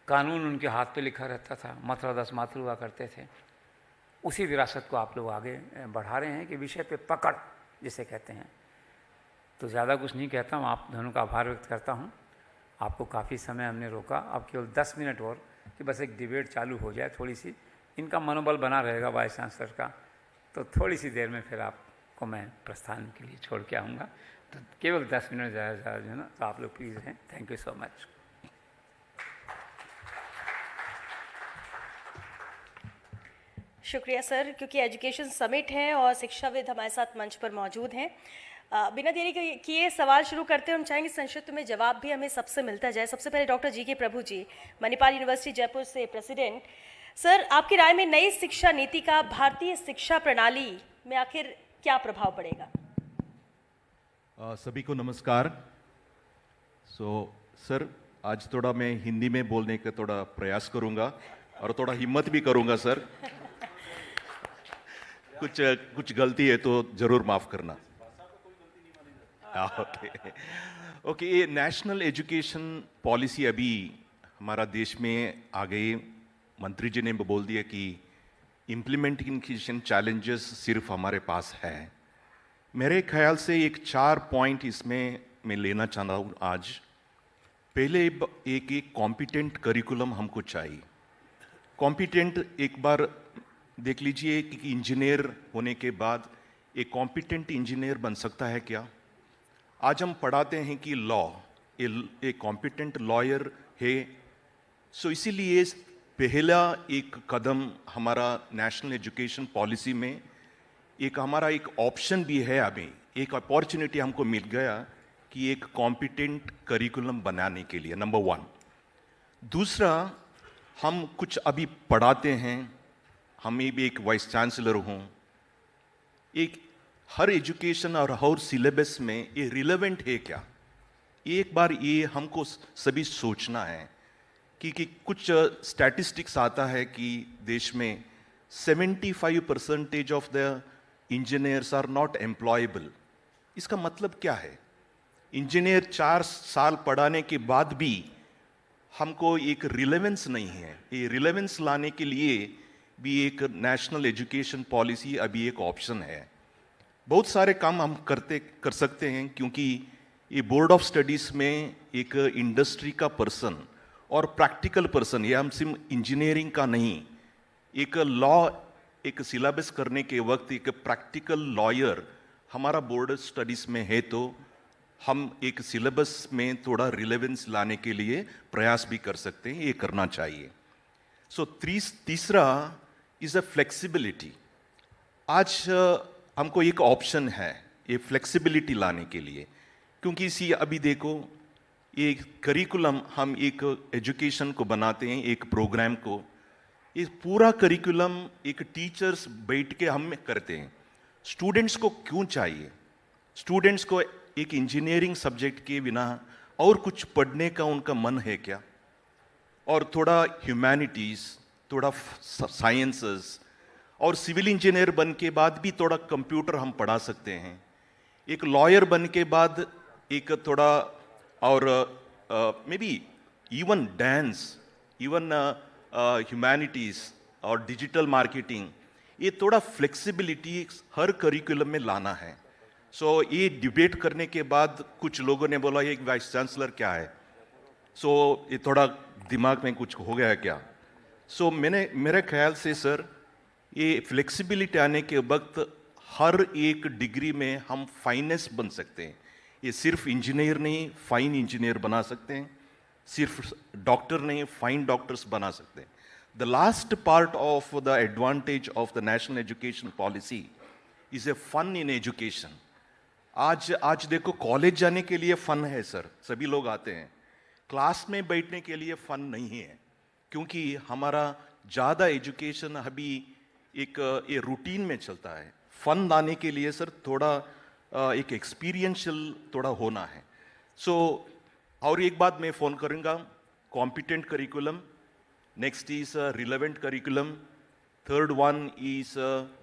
कानून उनके हाथ पे लिखा रहता था, मात्र 10 मात्र हुआ करते थे। उसी विरासत को आप लोग आगे बढ़ा रहे हैं कि विषय पे पकड़ जिसे कहते हैं। तो ज़्यादा कुछ नहीं कहता हूँ, आप दोनों का आभार व्यक्त करता हूँ। आपको काफ़ी समय हमने रोका, अब केवल 10 मिनट और कि बस एक डिबेट चालू हो जाए, थोड़ी सी इनका मनोबल बना रहेगा वाइस चांसलर का। तो थोड़ी सी देर में फिर आपको मैं प्रस्थान के लिए छोड़ के आऊँगा। तो केवल 10 मिनट ज़्यादा जो है ना, तो आप लोग प्लीज़ रहें। Thank you so much. शुक्रिया सर, क्योंकि एजुकेशन समिट है और शिक्षाविद हमारे साथ मंच पर मौजूद हैं। बिना देरी किए सवाल शुरू करते हैं। हम चाहेंगे संक्षिप्त में जवाब भी हमें सबसे मिलता जाए। सबसे पहले डॉक्टर जी के प्रभु जी, मणिपाल यूनिवर्सिटी जयपुर से प्रेसिडेंट। सर, आपकी राय में नई शिक्षा नीति का भारतीय शिक्षा प्रणाली में आखिर क्या प्रभाव पड़ेगा? सभी को नमस्कार। सर, आज थोड़ा मैं हिंदी में बोलने का थोड़ा प्रयास करूंगा और थोड़ा हिम्मत भी करूंगा सर। कुछ गलती है तो जरूर माफ करना। ओके, ये नेशनल एजुकेशन पॉलिसी अभी हमारा देश में आ गई। मंत्री जी ने बोल दिया कि इम्प्लीमेंटेशन चैलेंजेस सिर्फ हमारे पास है। मेरे ख्याल से एक 4 पॉइंट इसमें मैं लेना चाहता हूँ आज। पहले एक कॉम्पिटेंट करिकुलम हमको चाहिए। कॉम्पिटेंट, एक बार देख लीजिए कि इंजीनियर होने के बाद एक कॉम्पिटेंट इंजीनियर बन सकता है क्या? आज हम पढ़ाते हैं कि लॉ, एक कॉम्पिटेंट लॉयर है। सो इसीलिए पहला एक कदम हमारा नेशनल एजुकेशन पॉलिसी में एक हमारा एक ऑप्शन भी है। अभी एक अपॉर्चुनिटी हमको मिल गया कि एक कॉम्पिटेंट करिकुलम बनाने के लिए, नंबर 1। दूसरा, हम कुछ अभी पढ़ाते हैं, हम भी एक वाइस चांसलर हूँ, एक हर एजुकेशन और हर सिलेबस में ये रिलेवेंट है क्या? एक बार ये हमको सभी सोचना है कि कुछ स्टैटिस्टिक्स आता है कि देश में 75% of the engineers are not employable. इसका मतलब क्या है? इंजीनियर 4 साल पढ़ाने के बाद भी हमको एक रिलेवेंस नहीं है। ये रिलेवेंस लाने के लिए भी एक नेशनल एजुकेशन पॉलिसी अभी एक ऑप्शन है। बहुत सारे काम हम कर सकते हैं, क्योंकि ये बोर्ड ऑफ स्टडीज़ में एक इंडस्ट्री का पर्सन और प्रैक्टिकल पर्सन, ये हम सिर्फ इंजीनियरिंग का नहीं, एक लॉ एक सिलेबस करने के वक्त एक प्रैक्टिकल लॉयर हमारा बोर्ड स्टडीज़ में है, तो हम एक सिलेबस में थोड़ा रिलेवेंस लाने के लिए प्रयास भी कर सकते हैं। ये करना चाहिए। तीसरा इज़ अ फ्लेक्सिबिलिटी। आज हमको एक ऑप्शन है ये फ्लेक्सिबिलिटी लाने के लिए, क्योंकि इसी अभी देखो ये करिकुलम, हम एक एजुकेशन को बनाते हैं, एक प्रोग्राम को, ये पूरा करिकुलम एक टीचर्स बैठ के हम करते हैं। स्टूडेंट्स को क्यों चाहिए? स्टूडेंट्स को एक इंजीनियरिंग सब्जेक्ट के बिना और कुछ पढ़ने का उनका मन है क्या? और थोड़ा ह्यूमैनिटीज़, थोड़ा साइंसेस, और सिविल इंजीनियर बन के बाद भी थोड़ा कंप्यूटर हम पढ़ा सकते हैं। एक लॉयर बन के बाद एक थोड़ा और maybe even dance, even humanities और डिजिटल मार्केटिंग, ये थोड़ा फ्लेक्सिबिलिटी हर करिकुलम में लाना है. सो ये डिबेट करने के बाद कुछ लोगों ने बोला ये वाइस चांसलर क्या है, सो ये थोड़ा दिमाग में कुछ हो गया है क्या. सो मेरे ख्याल से सर ये फ्लेक्सिबिलिटी आने के वक्त हर एक डिग्री में हम फाइनेस्ट बन सकते हैं. ये सिर्फ इंजीनियर नहीं, फाइन इंजीनियर बना सकते हैं, सिर्फ डॉक्टर नहीं, फाइन डॉक्टर्स बना सकते हैं. The last part of the advantage of the national education policy is a fun in education. आज देखो कॉलेज जाने के लिए फन है सर, सभी लोग आते हैं. क्लास में बैठने के लिए फन नहीं है, क्योंकि हमारा ज़्यादा एजुकेशन अभी एक ये रूटीन में चलता है. फन लाने के लिए सर थोड़ा एक एक्सपीरियंशियल थोड़ा होना है. सो और एक बात मैं फ़ोन करूँगा, competent curriculum, next is relevant curriculum, third one is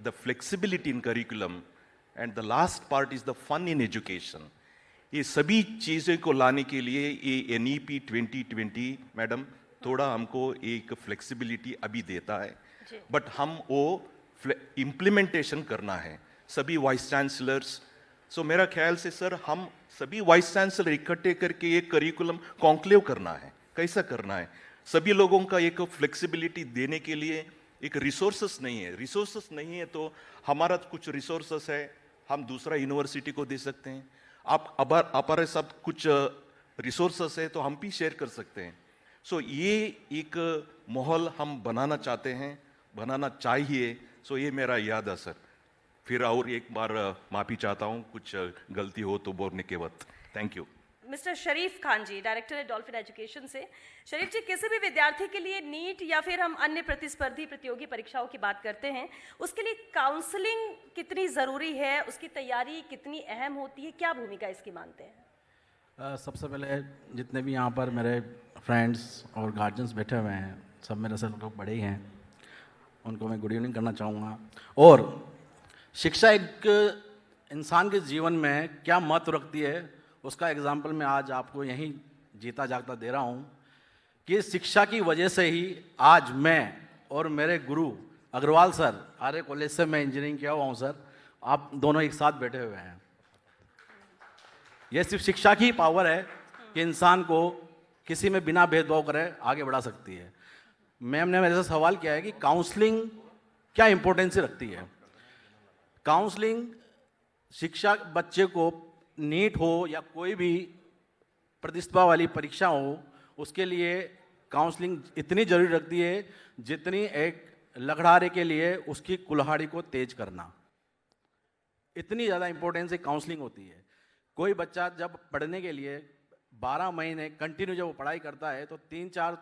the flexibility in curriculum, and the last part is the fun in education. ये सभी चीज़ों को लाने के लिए ये NEP 2020 मैडम थोड़ा हमको एक फ्लेक्सिबिलिटी अभी देता है, बट हम वो इम्प्लीमेंटेशन करना है सभी वाइस चांसलर्स. सो मेरा ख्याल से सर हम सभी वाइस चांसलर इकट्ठे करके एक करिकुलम कॉन्क्लेव करना है. कैसा करना है, सभी लोगों का एक फ्लेक्सिबिलिटी देने के लिए एक रिसोर्सेस नहीं है. रिसोर्सेस नहीं है तो हमारा कुछ रिसोर्सेस है, हम दूसरा यूनिवर्सिटी को दे सकते हैं. आप हमारे सब कुछ रिसोर्सेस है तो हम भी शेयर कर सकते हैं. सो ये एक माहौल हम बनाना चाहते हैं, बनाना चाहिए. सो ये मेरा याद है सर. फिर और एक बार माफ़ी चाहता हूँ कुछ गलती हो तो बोलने के वक्त. Thank you. Mister Sharif Khan ji, director है डॉल्फिन एजुकेशन से. शरीफ जी, किसी भी विद्यार्थी के लिए नीट या फिर हम अन्य प्रतिस्पर्धी प्रतियोगी परीक्षाओं की बात करते हैं, उसके लिए काउंसलिंग कितनी ज़रूरी है, उसकी तैयारी कितनी अहम होती है, क्या भूमिका इसकी मानते हैं? सबसे पहले जितने भी यहाँ पर मेरे फ्रेंड्स और गार्जियंस बैठे हुए हैं, सब मेरे से लोग बड़े ही हैं, उनको मैं गुड इवनिंग करना चाहूँगा. और शिक्षा एक इंसान के जीवन में क्या महत्व रखती है उसका एग्जाम्पल मैं आज आपको यहीं जीता जागता दे रहा हूँ कि शिक्षा की वजह से ही आज मैं और मेरे गुरु अग्रवाल सर, आर्य कॉलेज से मैं इंजीनियरिंग किया हुआ हूँ सर, आप दोनों एक साथ बैठे हुए हैं. यह सिर्फ शिक्षा की पावर है कि इंसान को किसी में बिना भेदभाव करे आगे बढ़ा सकती है. मैम ने मेरे से सवाल किया है कि काउंसलिंग क्या इम्पोर्टेंस रखती है. काउंसलिंग शिक्षा बच्चे को नीट हो या कोई भी प्रतिस्पर्धा वाली परीक्षा हो, उसके लिए काउंसलिंग इतनी जरूरी रखती है जितनी एक लकड़हारे के लिए उसकी कुल्हाड़ी को तेज करना. इतनी ज़्यादा इंपॉर्टेंस एक काउंसलिंग होती है. कोई बच्चा जब पढ़ने के लिए 12 महीने कंटिन्यू जब वो पढ़ाई करता है तो 3-4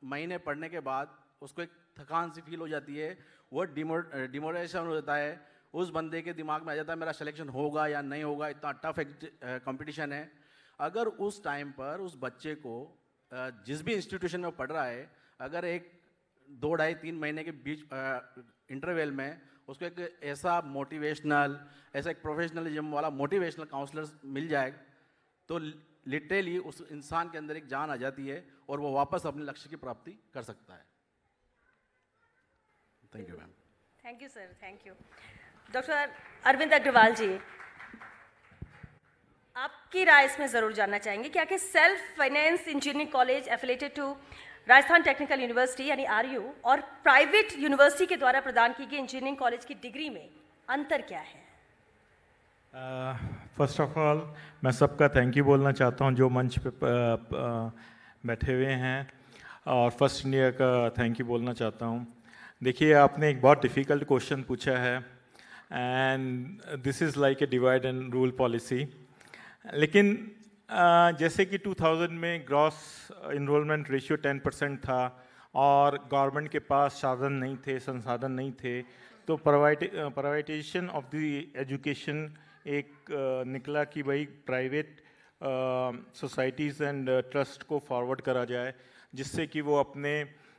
महीने पढ़ने के बाद उसको एक थकान सी फील हो जाती है, वो डिमोटिवेशन हो जाता है. उस बंदे के दिमाग में आ जाता है मेरा सिलेक्शन होगा या नहीं होगा, इतना टफ कंपटीशन है. अगर उस टाइम पर उस बच्चे को जिस भी इंस्टीट्यूशन में वो पढ़ रहा है, अगर एक 2-2.5-3 महीने के बीच इंटरवल में उसको एक ऐसा मोटिवेशनल, ऐसा एक प्रोफेशनलिज्म वाला मोटिवेशनल काउंसलर मिल जाए तो लिटरली उस इंसान के अंदर एक जान आ जाती है और वो वापस अपने लक्ष्य की प्राप्ति कर सकता है. Thank you ma'am. Thank you sir, thank you. Doctor Arvind Agarwal ji, आपकी राय इसमें ज़रूर जानना चाहेंगे कि आखिर self finance engineering college affiliated to Rajasthan technical university यानी RU और प्राइवेट यूनिवर्सिटी के द्वारा प्रदान की गई इंजीनियरिंग कॉलेज की डिग्री में अंतर क्या है? फर्स्ट ऑफ ऑल मैं सबका थैंक यू बोलना चाहता हूं जो मंच पे बैठे हुए हैं, और फर्स्ट ईयर का थैंक यू बोलना चाहता हूं. देखिए, आपने एक बहुत डिफ़िकल्ट क्वेश्चन पूछा है and this is like A divide and rule policy. लेकिन जैसे कि 2000 में ग्रॉस इनरोलमेंट रेशियो 10% था और गवर्नमेंट के पास साधन नहीं थे, संसाधन नहीं थे, तो प्राइवेटाइजेशन ऑफ द एजुकेशन एक निकला कि भाई प्राइवेट सोसाइटीज़ एंड ट्रस्ट को फॉरवर्ड करा जाए, जिससे कि वो अपने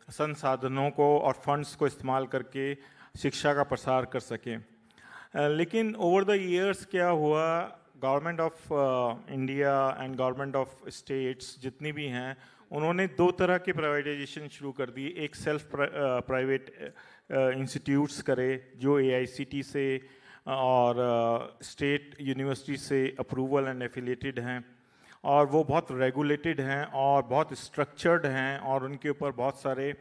संसाधनों को और फंड्स को इस्तेमाल करके शिक्षा का प्रसार कर सकें. लेकिन ओवर द ईयर्स क्या हुआ, government of India and government of states जितनी भी हैं, उन्होंने दो तरह के प्राइवेटाइजेशन शुरू कर दिए। एक सेल्फ प्राइवेट इंस्टीट्यूट्स करे जो AICT से और स्टेट यूनिवर्सिटी से अप्रूवल एंड एफिलिएटेड हैं, और वो बहुत रेगुलेटेड हैं और बहुत स्ट्रक्चर्ड हैं, और उनके ऊपर बहुत सारे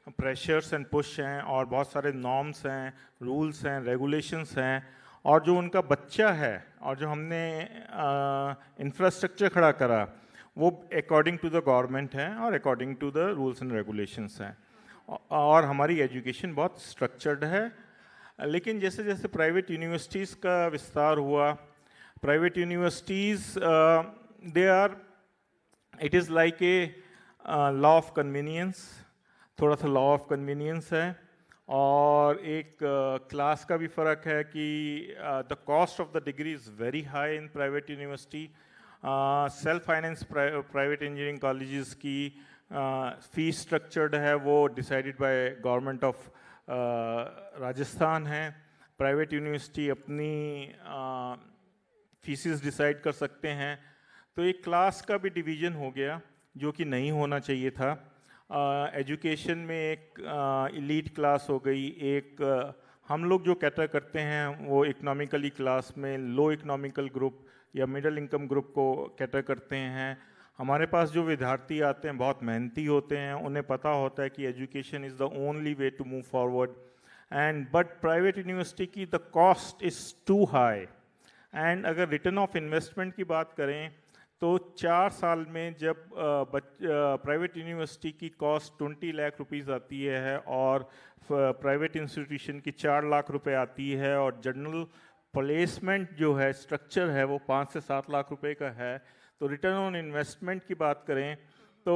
प्रेशर्स एंड पुश हैं, और बहुत सारे नॉर्म्स हैं, रूल्स हैं, रेगुलेशंस हैं। और जो उनका बच्चा है और जो हमने इंफ्रास्ट्रक्चर खड़ा करा, वो अकॉर्डिंग टू द गवर्नमेंट है और according to the rules and regulations हैं, और हमारी एजुकेशन बहुत स्ट्रक्चर्ड है। लेकिन जैसे जैसे प्राइवेट यूनिवर्सिटीज़ का विस्तार हुआ, private universities they are, it is like a law of convenience, थोड़ा सा लॉ ऑफ कन्वीनियंस है। और एक क्लास का भी फ़र्क है कि the cost of the degree is very high in private university. Self finance private engineering colleges की फीस स्ट्रक्चर्ड है, वो decided by government of Rajasthan है। प्राइवेट यूनिवर्सिटी अपनी फीसेस डिसाइड कर सकते हैं। तो एक क्लास का भी डिवीज़न हो गया जो कि नहीं होना चाहिए था। एजुकेशन में एक इलीट क्लास हो गई, एक हम लोग जो कैटर करते हैं वो इकोनॉमिकली क्लास में लो इकोनॉमिकल ग्रुप या मिडिल इनकम ग्रुप को कैटर करते हैं। हमारे पास जो विद्यार्थी आते हैं बहुत मेहनती होते हैं, उन्हें पता होता है कि education is the only way to move forward, and but private university की the cost is too high. And अगर रिटर्न ऑफ इन्वेस्टमेंट की बात करें तो 4 साल में जब प्राइवेट यूनिवर्सिटी की कॉस्ट 20 लाख रुपीज़ आती है और प्राइवेट इंस्टीट्यूशन की 4 लाख रुपए आती है, और जनरल प्लेसमेंट जो है स्ट्रक्चर है वो 5 से 7 लाख रुपए का है, तो रिटर्न ऑन इन्वेस्टमेंट की बात करें तो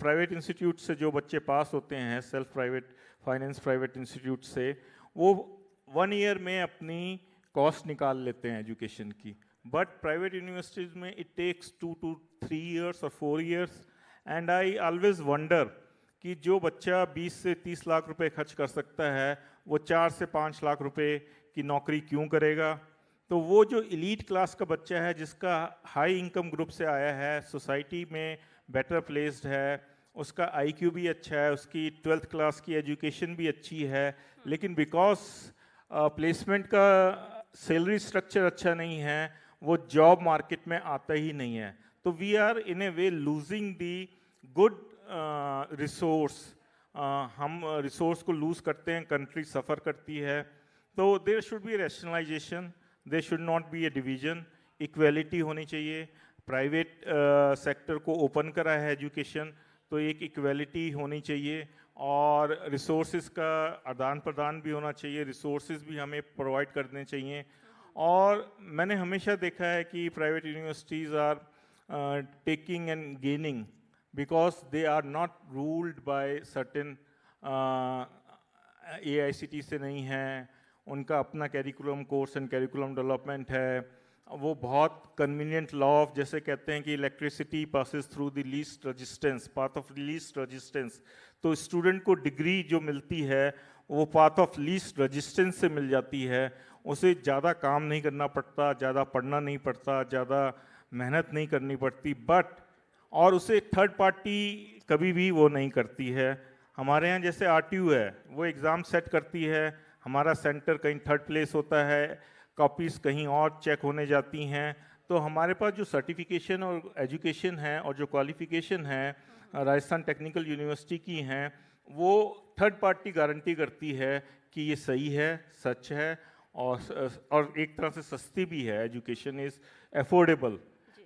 प्राइवेट इंस्टीट्यूट से जो बच्चे पास होते हैं self private finance private institute से, वो 1 ईयर में अपनी कॉस्ट निकाल लेते हैं एजुकेशन की। बट प्राइवेट यूनिवर्सिटीज़ में इट टेक्स 2 to 3 years और 4 years, and I always wonder कि जो बच्चा 20 से 30 लाख रुपए खर्च कर सकता है वो 4 से 5 लाख रुपए की नौकरी क्यों करेगा। तो वो जो इलीट क्लास का बच्चा है जिसका हाई इनकम ग्रुप से आया है, सोसाइटी में बेटर प्लेस्ड है, उसका IQ भी अच्छा है, उसकी 12th क्लास की एजुकेशन भी अच्छी है, लेकिन बिकॉज प्लेसमेंट का सैलरी स्ट्रक्चर अच्छा नहीं है, वो जॉब मार्केट में आता ही नहीं है। तो we are in a way losing the good resource. हम रिसोर्स को लूज़ करते हैं, कंट्री सफ़र करती है। तो there should be rationalisation, there should not be a division, equality होनी चाहिए। प्राइवेट सेक्टर को ओपन करा है एजुकेशन, तो एक इक्वलिटी होनी चाहिए, और रिसोर्सेज का आदान प्रदान भी होना चाहिए, रिसोर्सेज भी हमें प्रोवाइड करने चाहिए। और मैंने हमेशा देखा है कि private universities are taking and gaining because they are not ruled by certain, AICT से नहीं है, उनका अपना curriculum course and curriculum development है। वो बहुत कन्वीनियंट लॉ ऑफ, जैसे कहते हैं कि electricity passes through the least resistance, path of least resistance. तो स्टूडेंट को डिग्री जो मिलती है वो पाथ ऑफ लीस्ट रेजिस्टेंस से मिल जाती है, उसे ज़्यादा काम नहीं करना पड़ता, ज़्यादा पढ़ना नहीं पड़ता, ज़्यादा मेहनत नहीं करनी पड़ती, बट और उसे थर्ड पार्टी कभी भी वो नहीं करती है। हमारे यहाँ जैसे RTU है, वो एग्ज़ाम सेट करती है, हमारा सेंटर कहीं 3rd प्लेस होता है, कॉपीज़ कहीं और चेक होने जाती हैं। तो हमारे पास जो सर्टिफिकेशन और एजुकेशन है और जो क्वालिफ़िकेशन है राजस्थान टेक्निकल यूनिवर्सिटी की हैं, वो थर्ड पार्टी गारंटी करती है कि ये सही है, सच है, और एक तरह से सस्ती भी है। Education is affordable,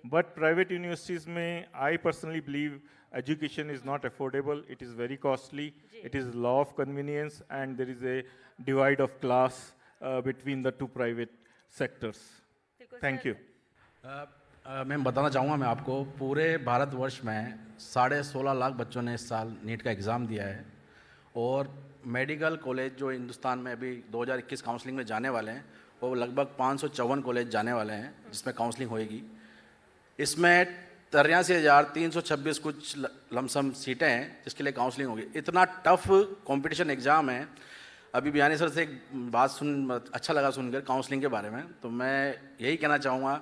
but private universities में I personally believe education is not affordable, it is very costly, it is law of convenience, and there is a divide of class between the two private sectors. Thank you. मैं बताना चाहूँगा, मैं आपको पूरे भारतवर्ष में 16.5 लाख बच्चों ने इस साल नीट का एग्ज़ाम दिया है, और मेडिकल कॉलेज जो हिंदुस्तान में अभी 2021 काउंसलिंग में जाने वाले हैं वो लगभग 554 कॉलेज जाने वाले हैं जिसमें काउंसलिंग होएगी। इसमें 83,326 कुछ लमसम सीटें हैं जिसके लिए काउंसलिंग होगी। इतना टफ कंपटीशन एग्ज़ाम है। अभी बियानी सर से एक बात अच्छा लगा सुनकर काउंसलिंग के बारे में, तो मैं यही कहना चाहूँगा,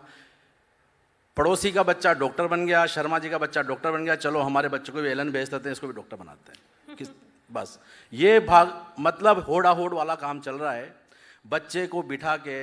पड़ोसी का बच्चा डॉक्टर बन गया, शर्मा जी का बच्चा डॉक्टर बन गया, चलो हमारे बच्चों को भी एलन भेज देते हैं, इसको भी डॉक्टर बनाते हैं। बस ये भाग मतलब होड़ा होड़ वाला काम चल रहा है। बच्चे को बिठा के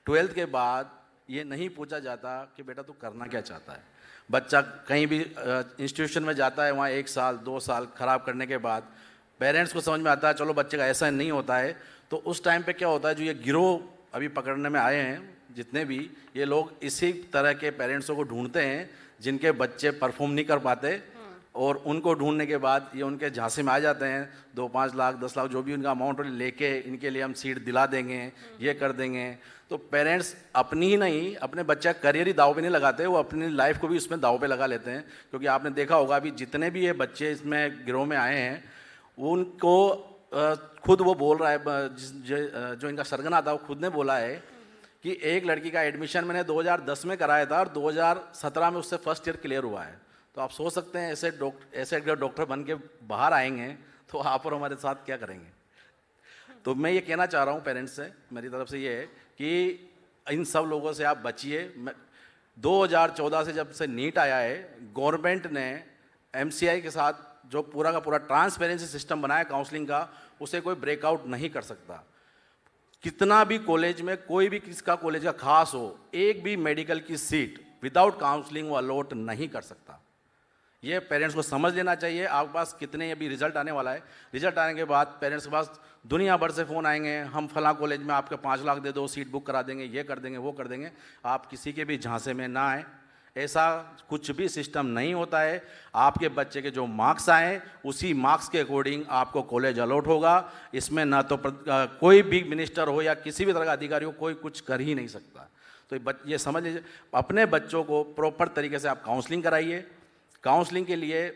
12th के बाद ये नहीं पूछा जाता कि बेटा तू करना क्या चाहता है। बच्चा कहीं भी इंस्टीट्यूशन में जाता है, वहाँ 1 साल 2 साल खराब करने के बाद पेरेंट्स को समझ में आता है चलो बच्चे का ऐसा नहीं होता है, तो उस टाइम पे क्या होता है, जो ये गिरोह अभी पकड़ने में आए हैं जितने भी, ये लोग इसी तरह के पेरेंट्सों को ढूंढते हैं जिनके बच्चे परफॉर्म नहीं कर पाते, और उनको ढूंढने के बाद ये उनके झांसे में आ जाते हैं। 2-5 लाख 10 लाख जो भी उनका अमाउंट लेके इनके लिए हम सीट दिला देंगे, ये कर देंगे। तो पेरेंट्स अपनी ही नहीं, अपने बच्चे का करियर ही दाव पे नहीं लगाते, वो अपनी लाइफ को भी उसमें दाव पे लगा लेते हैं। क्योंकि आपने देखा होगा अभी जितने भी ये बच्चे इसमें गिरोह में आए हैं, उनको खुद वो बोल रहा है, जो इनका सरगना था वो खुद ने बोला है कि एक लड़की का एडमिशन मैंने 2010 में कराया था और 2017 में उससे फर्स्ट ईयर क्लियर हुआ है। तो आप सोच सकते हैं ऐसे डॉक्टर बन के बाहर आएंगे तो आप और हमारे साथ क्या करेंगे। तो मैं ये कहना चाह रहा हूँ पेरेंट्स से, मेरी तरफ से ये है कि इन सब लोगों से आप बचिए। 2014 से जब से नीट आया है, गवर्नमेंट ने MCI के साथ जो पूरा का पूरा ट्रांसपेरेंसी सिस्टम बनाया काउंसलिंग का, उसे कोई ब्रेकआउट नहीं कर सकता। कितना भी कॉलेज में कोई भी किसका कॉलेज का खास हो, एक भी मेडिकल की सीट विदाउट काउंसलिंग वो अलॉट नहीं कर सकता। ये पेरेंट्स को समझ लेना चाहिए। आपके पास कितने अभी रिजल्ट आने वाला है, रिजल्ट आने के बाद पेरेंट्स के पास दुनिया भर से फ़ोन आएंगे, हम फलां कॉलेज में आपके 5 लाख दे दो, सीट बुक करा देंगे, ये कर देंगे, वो कर देंगे। आप किसी के भी झांसे में ना आए, ऐसा कुछ भी सिस्टम नहीं होता है। आपके बच्चे के जो मार्क्स आए उसी मार्क्स के अकॉर्डिंग आपको कॉलेज अलॉट होगा। इसमें ना तो कोई भी मिनिस्टर हो या किसी भी तरह का अधिकारी हो, कोई कुछ कर ही नहीं सकता। तो ये समझ लीजिए, अपने बच्चों को प्रॉपर तरीके से आप काउंसलिंग कराइए। काउंसलिंग के लिए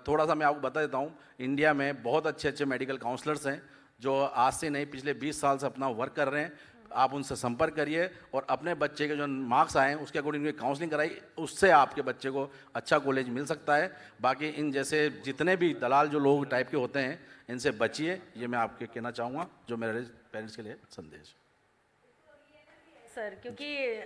थोड़ा सा मैं आपको बता देता हूँ, इंडिया में बहुत अच्छे मेडिकल काउंसलर्स हैं जो आज से नहीं पिछले 20 साल से अपना वर्क कर रहे हैं। आप उनसे संपर्क करिए और अपने बच्चे के जो मार्क्स आए उसके अकॉर्डिंग काउंसलिंग कराइए, उससे आपके बच्चे को अच्छा कॉलेज मिल सकता है। बाकी इन जैसे जितने भी दलाल जो लोग टाइप के होते हैं, इनसे बचिए, ये मैं आपके कहना चाहूँगा, जो मेरे पेरेंट्स के लिए संदेश। सर, क्योंकि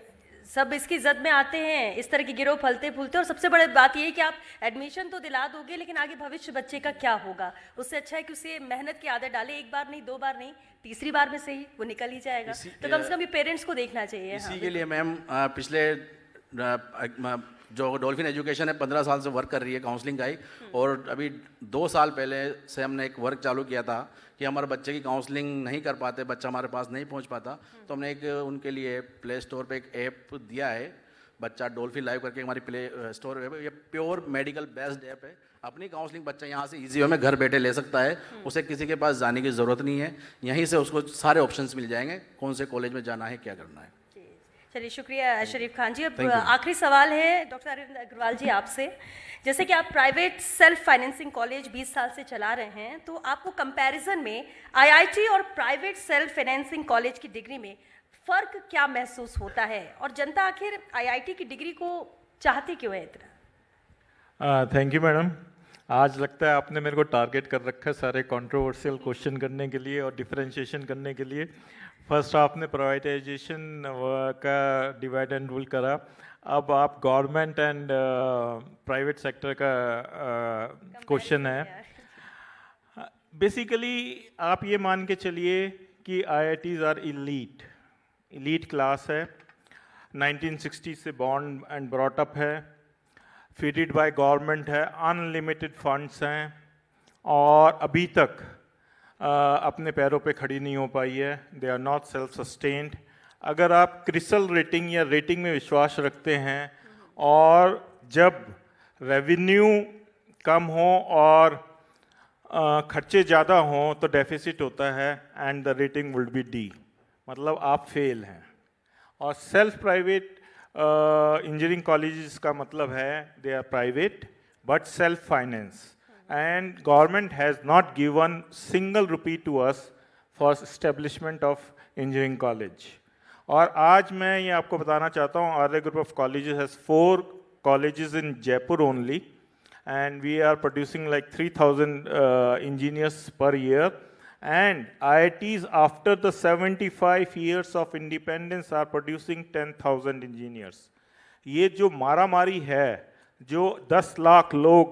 सब इसकी जद में आते हैं, इस तरह के गिरोह फलते फूलते, और सबसे बड़ी बात ये है कि आप एडमिशन तो दिला दोगे, लेकिन आगे भविष्य बच्चे का क्या होगा। उससे अच्छा है कि उसे मेहनत की आदत डाले, 1 बार नहीं 2 बार नहीं, तीसरी बार में से ही वो निकल ही जाएगा। तो कम से कम पेरेंट्स को देखना चाहिए। इसी के लिए मैम पिछले जो डॉल्फिन एजुकेशन है 15 साल से वर्क कर रही है काउंसलिंग का ही, और अभी 2 साल पहले से हमने एक वर्क चालू किया था कि हमारे बच्चे की काउंसलिंग नहीं कर पाते, बच्चा हमारे पास नहीं पहुंच पाता, तो हमने एक उनके लिए प्ले स्टोर पे एक ऐप दिया है, बच्चा डॉल्फिन लाइव करके हमारी प्ले स्टोर है। ये प्योर मेडिकल बेस्ड ऐप है। अपनी काउंसलिंग बच्चा यहाँ से इजी वे में घर बैठे ले सकता है, उसे किसी के पास जाने की ज़रूरत नहीं है। यहीं से उसको सारे ऑप्शंस मिल जाएंगे, कौन से कॉलेज में जाना है, क्या करना है। चलिए, शुक्रिया शरीफ खान जी। अब आखिरी सवाल है डॉक्टर अरविंद अग्रवाल जी आपसे। जैसे कि आप प्राइवेट सेल्फ फाइनेंसिंग कॉलेज 20 साल से चला रहे हैं, तो आपको कंपैरिजन में IIT और प्राइवेट सेल्फ फाइनेंसिंग कॉलेज की डिग्री में फ़र्क क्या महसूस होता है, और जनता आखिर IIT की डिग्री को चाहती क्यों है इतना? Thank you madam. आज लगता है आपने मेरे को टारगेट कर रखा है सारे कंट्रोवर्शियल क्वेश्चन करने के लिए और डिफरेंशिएशन करने के लिए। फर्स्ट आपने प्राइवेटाइजेशन का डिवाइड एंड रूल करा, अब आप गवर्नमेंट एंड प्राइवेट सेक्टर का क्वेश्चन है। बेसिकली आप ये मान के चलिए कि IITs आर इलीट क्लास है, 1960 से बॉर्न एंड ब्रॉट अप है, फीडेड बाय गवर्नमेंट है, अनलिमिटेड फंड्स हैं, और अभी तक अपने पैरों पे खड़ी नहीं हो पाई है। They are not self sustained. अगर आप क्रिसल रेटिंग या रेटिंग में विश्वास रखते हैं और जब रेवेन्यू कम हो और खर्चे ज़्यादा हों तो डेफिसिट होता है and the rating would be D, मतलब आप फेल हैं। और सेल्फ प्राइवेट इंजीनियरिंग कॉलेजेस का मतलब है they are private but self finance, and government has not given single rupee to us for establishment of engineering college. और आज मैं ये आपको बताना चाहता हूँ, Arya group of colleges has 4 colleges in Jaipur only, and we are producing like 3,000 engineers per year, and IITs after the 75 years of independence are producing 10,000 engineers. ये जो मारामारी है, जो 10 लाख लोग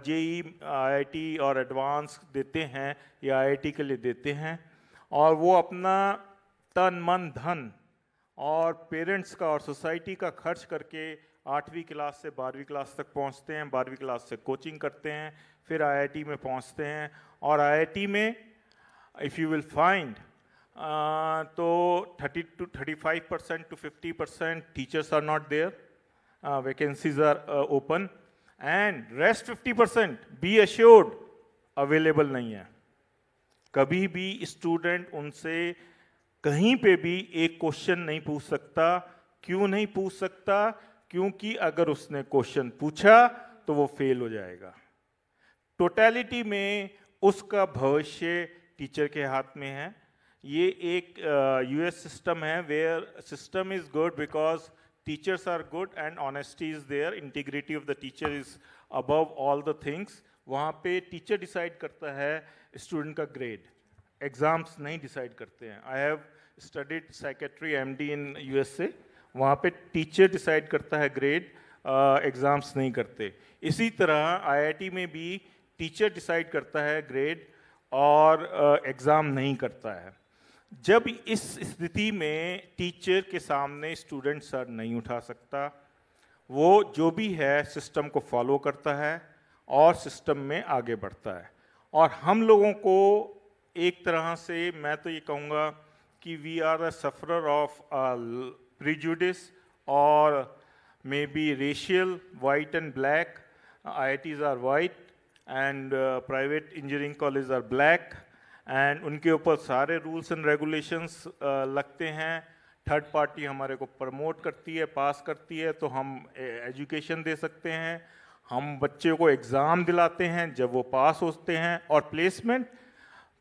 जेई IIT और एडवांस देते हैं या IIT के लिए देते हैं, और वो अपना तन मन धन और पेरेंट्स का और सोसाइटी का खर्च करके 8वीं क्लास से 12वीं क्लास तक पहुंचते हैं, 12वीं क्लास से कोचिंग करते हैं, फिर IIT में पहुंचते हैं, और IIT में इफ़ यू विल फाइंड तो 35% to 50% teachers are not there, vacancies are open, and rest 50% be assured available नहीं है। कभी भी स्टूडेंट उनसे कहीं पे भी एक क्वेश्चन नहीं पूछ सकता। क्यों नहीं पूछ सकता? क्योंकि अगर उसने क्वेश्चन पूछा तो वो फेल हो जाएगा। टोटलिटी में उसका भविष्य टीचर के हाथ में है। ये एक यूएस सिस्टम है, where system is good because teachers are good and honesty is there, integrity of the teacher is above all the things. वहाँ पे टीचर डिसाइड करता है स्टूडेंट का ग्रेड, एग्जाम्स नहीं डिसाइड करते हैं। I have studied psychiatry MD in USA, वहाँ पे टीचर डिसाइड करता है ग्रेड, एग्जाम्स नहीं करते। इसी तरह IIT में भी टीचर डिसाइड करता है ग्रेड और एग्ज़ाम नहीं करता है। जब इस स्थिति में टीचर के सामने स्टूडेंट सर नहीं उठा सकता, वो जो भी है सिस्टम को फॉलो करता है और सिस्टम में आगे बढ़ता है। और हम लोगों को एक तरह से मैं तो ये कहूँगा कि we are a sufferer of prejudice और may be racial, white and black. IITs are white and private engineering college are black, and उनके ऊपर सारे रूल्स एंड रेगुलेशंस लगते हैं। थर्ड पार्टी हमारे को प्रमोट करती है, पास करती है, तो हम एजुकेशन दे सकते हैं। हम बच्चे को एग्ज़ाम दिलाते हैं, जब वो पास होते हैं। और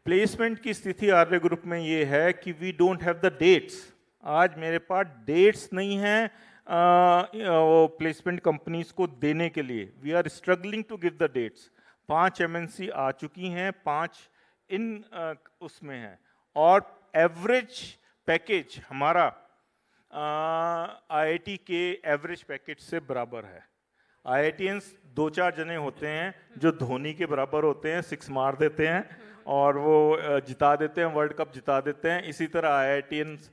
प्लेसमेंट की स्थिति आर्य ग्रुप में ये है कि we don't have the dates. आज मेरे पास डेट्स नहीं हैं प्लेसमेंट कंपनीज को देने के लिए। We are struggling to give the dates. 5 MNC आ चुकी हैं, 5 इन उसमें हैं, और एवरेज पैकेज हमारा IIT के एवरेज पैकेज से बराबर है। IITians 2-4 जने होते हैं जो धोनी के बराबर होते हैं, 6 मार देते हैं और वो जिता देते हैं, वर्ल्ड कप जिता देते हैं। इसी तरह IITians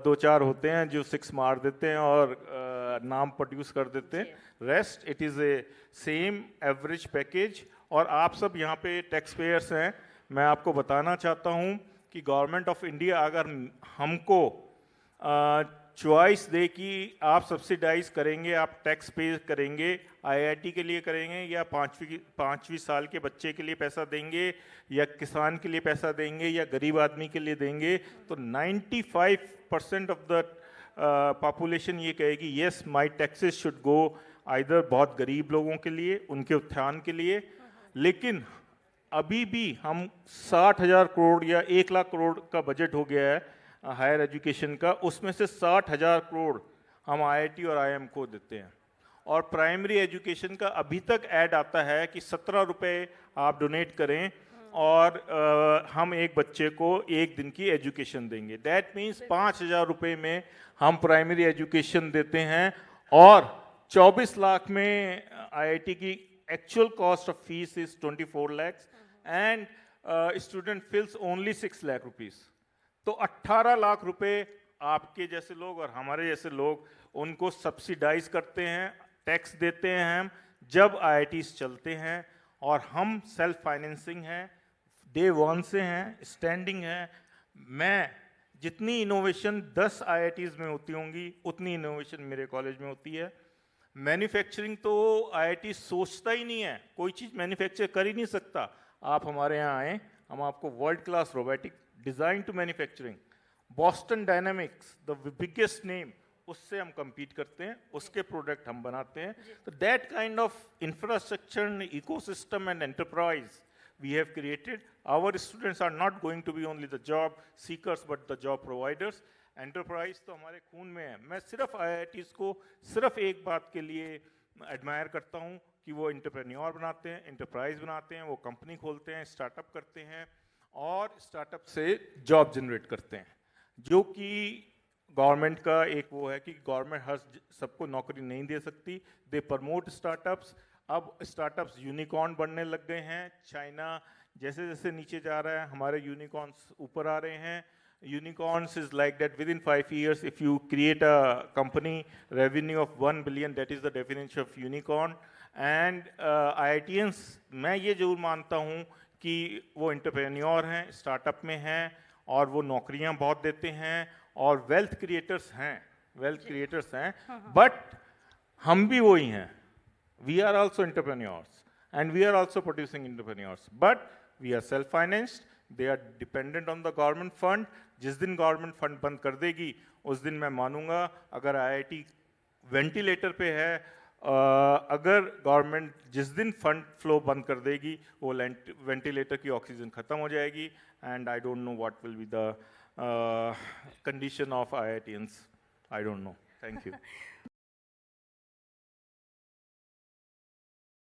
2-4 होते हैं जो 6 मार देते हैं और नाम प्रोड्यूस कर देते हैं। Rest it is a same average package. और आप सब यहाँ पे टैक्स पेयर्स हैं, मैं आपको बताना चाहता हूँ कि गवर्नमेंट ऑफ इंडिया अगर हमको चॉइस दे कि आप सब्सिडाइज करेंगे, आप टैक्स पे करेंगे, IIT के लिए करेंगे या 5वीं साल के बच्चे के लिए पैसा देंगे या किसान के लिए पैसा देंगे या गरीब आदमी के लिए देंगे, तो 95% ऑफ द पॉपुलेशन ये कहेगी yes my taxes should go either बहुत गरीब लोगों के लिए, उनके उत्थान के लिए। लेकिन अभी भी हम 60,000 करोड़ या 1 लाख करोड़ का बजट हो गया है हायर एजुकेशन का, उसमें से 60,000 करोड़ हम IIT और IIM को देते हैं। और प्राइमरी एजुकेशन का अभी तक ऐड आता है कि 17 रुपये आप डोनेट करें और हम एक बच्चे को 1 दिन की एजुकेशन देंगे। दैट मीन्स 5,000 रुपये में हम प्राइमरी एजुकेशन देते हैं, और 24 लाख में IIT की actual cost of fees is 24 lakhs and student fills only 6 lakh rupees। तो 18 लाख रुपए आपके जैसे लोग और हमारे जैसे लोग उनको सब्सिडाइज करते हैं, टैक्स देते हैं हम जब IITs चलते हैं। और हम सेल्फ फाइनेंसिंग हैं, डे 1 से हैं, स्टैंडिंग हैं। मैं जितनी इनोवेशन 10 IITs में होती होंगी उतनी इनोवेशन मेरे कॉलेज में होती है। मैन्युफैक्चरिंग तो IIT सोचता ही नहीं है, कोई चीज़ मैन्युफैक्चर कर ही नहीं सकता। आप हमारे यहाँ आएँ, हम आपको world class robotic design to manufacturing, Boston Dynamics the biggest name, उससे हम compete करते हैं, उसके प्रोडक्ट हम बनाते हैं। तो that kind of infrastructure, ecosystem and enterprise we have created. Our students are not going to be only the job seekers but the job providers. Enterprise तो हमारे खून में है। मैं सिर्फ IITs को सिर्फ एक बात के लिए एडमायर करता हूँ कि वो एंटरप्रेन्योर बनाते हैं, एंटरप्राइज बनाते हैं, वो कंपनी खोलते हैं, स्टार्टअप करते हैं और स्टार्टअप से जॉब जनरेट करते हैं, जो कि गवर्नमेंट का एक वो है कि गवर्नमेंट हर सबको नौकरी नहीं दे सकती। They promote startups. अब स्टार्टअप्स यूनिकॉर्न बनने लग गए हैं। चाइना जैसे जैसे नीचे जा रहा है, हमारे यूनिकॉर्न्स ऊपर आ रहे हैं। Unicorns is like that within 5 years, if you create a company revenue of 1 billion, that is the definition of unicorn. And IITians, मैं ये जरूर मानता हूँ कि वो एंटरप्रेन्योर हैं, स्टार्टअप में हैं, और वो नौकरियाँ बहुत देते हैं और वेल्थ क्रिएटर्स हैं, बट हम भी वही हैं। We are also entrepreneurs and we are also producing entrepreneurs, but we are self-financed. They are dependent on the government fund. जिस दिन गवर्नमेंट फंड बंद कर देगी उस दिन मैं मानूंगा, अगर IIT वेंटिलेटर पे है, अगर गवर्नमेंट जिस दिन फंड फ्लो बंद कर देगी वो वेंटिलेटर की ऑक्सीजन खत्म हो जाएगी। And I don't know what will be the condition of IITians. I don't know. Thank you.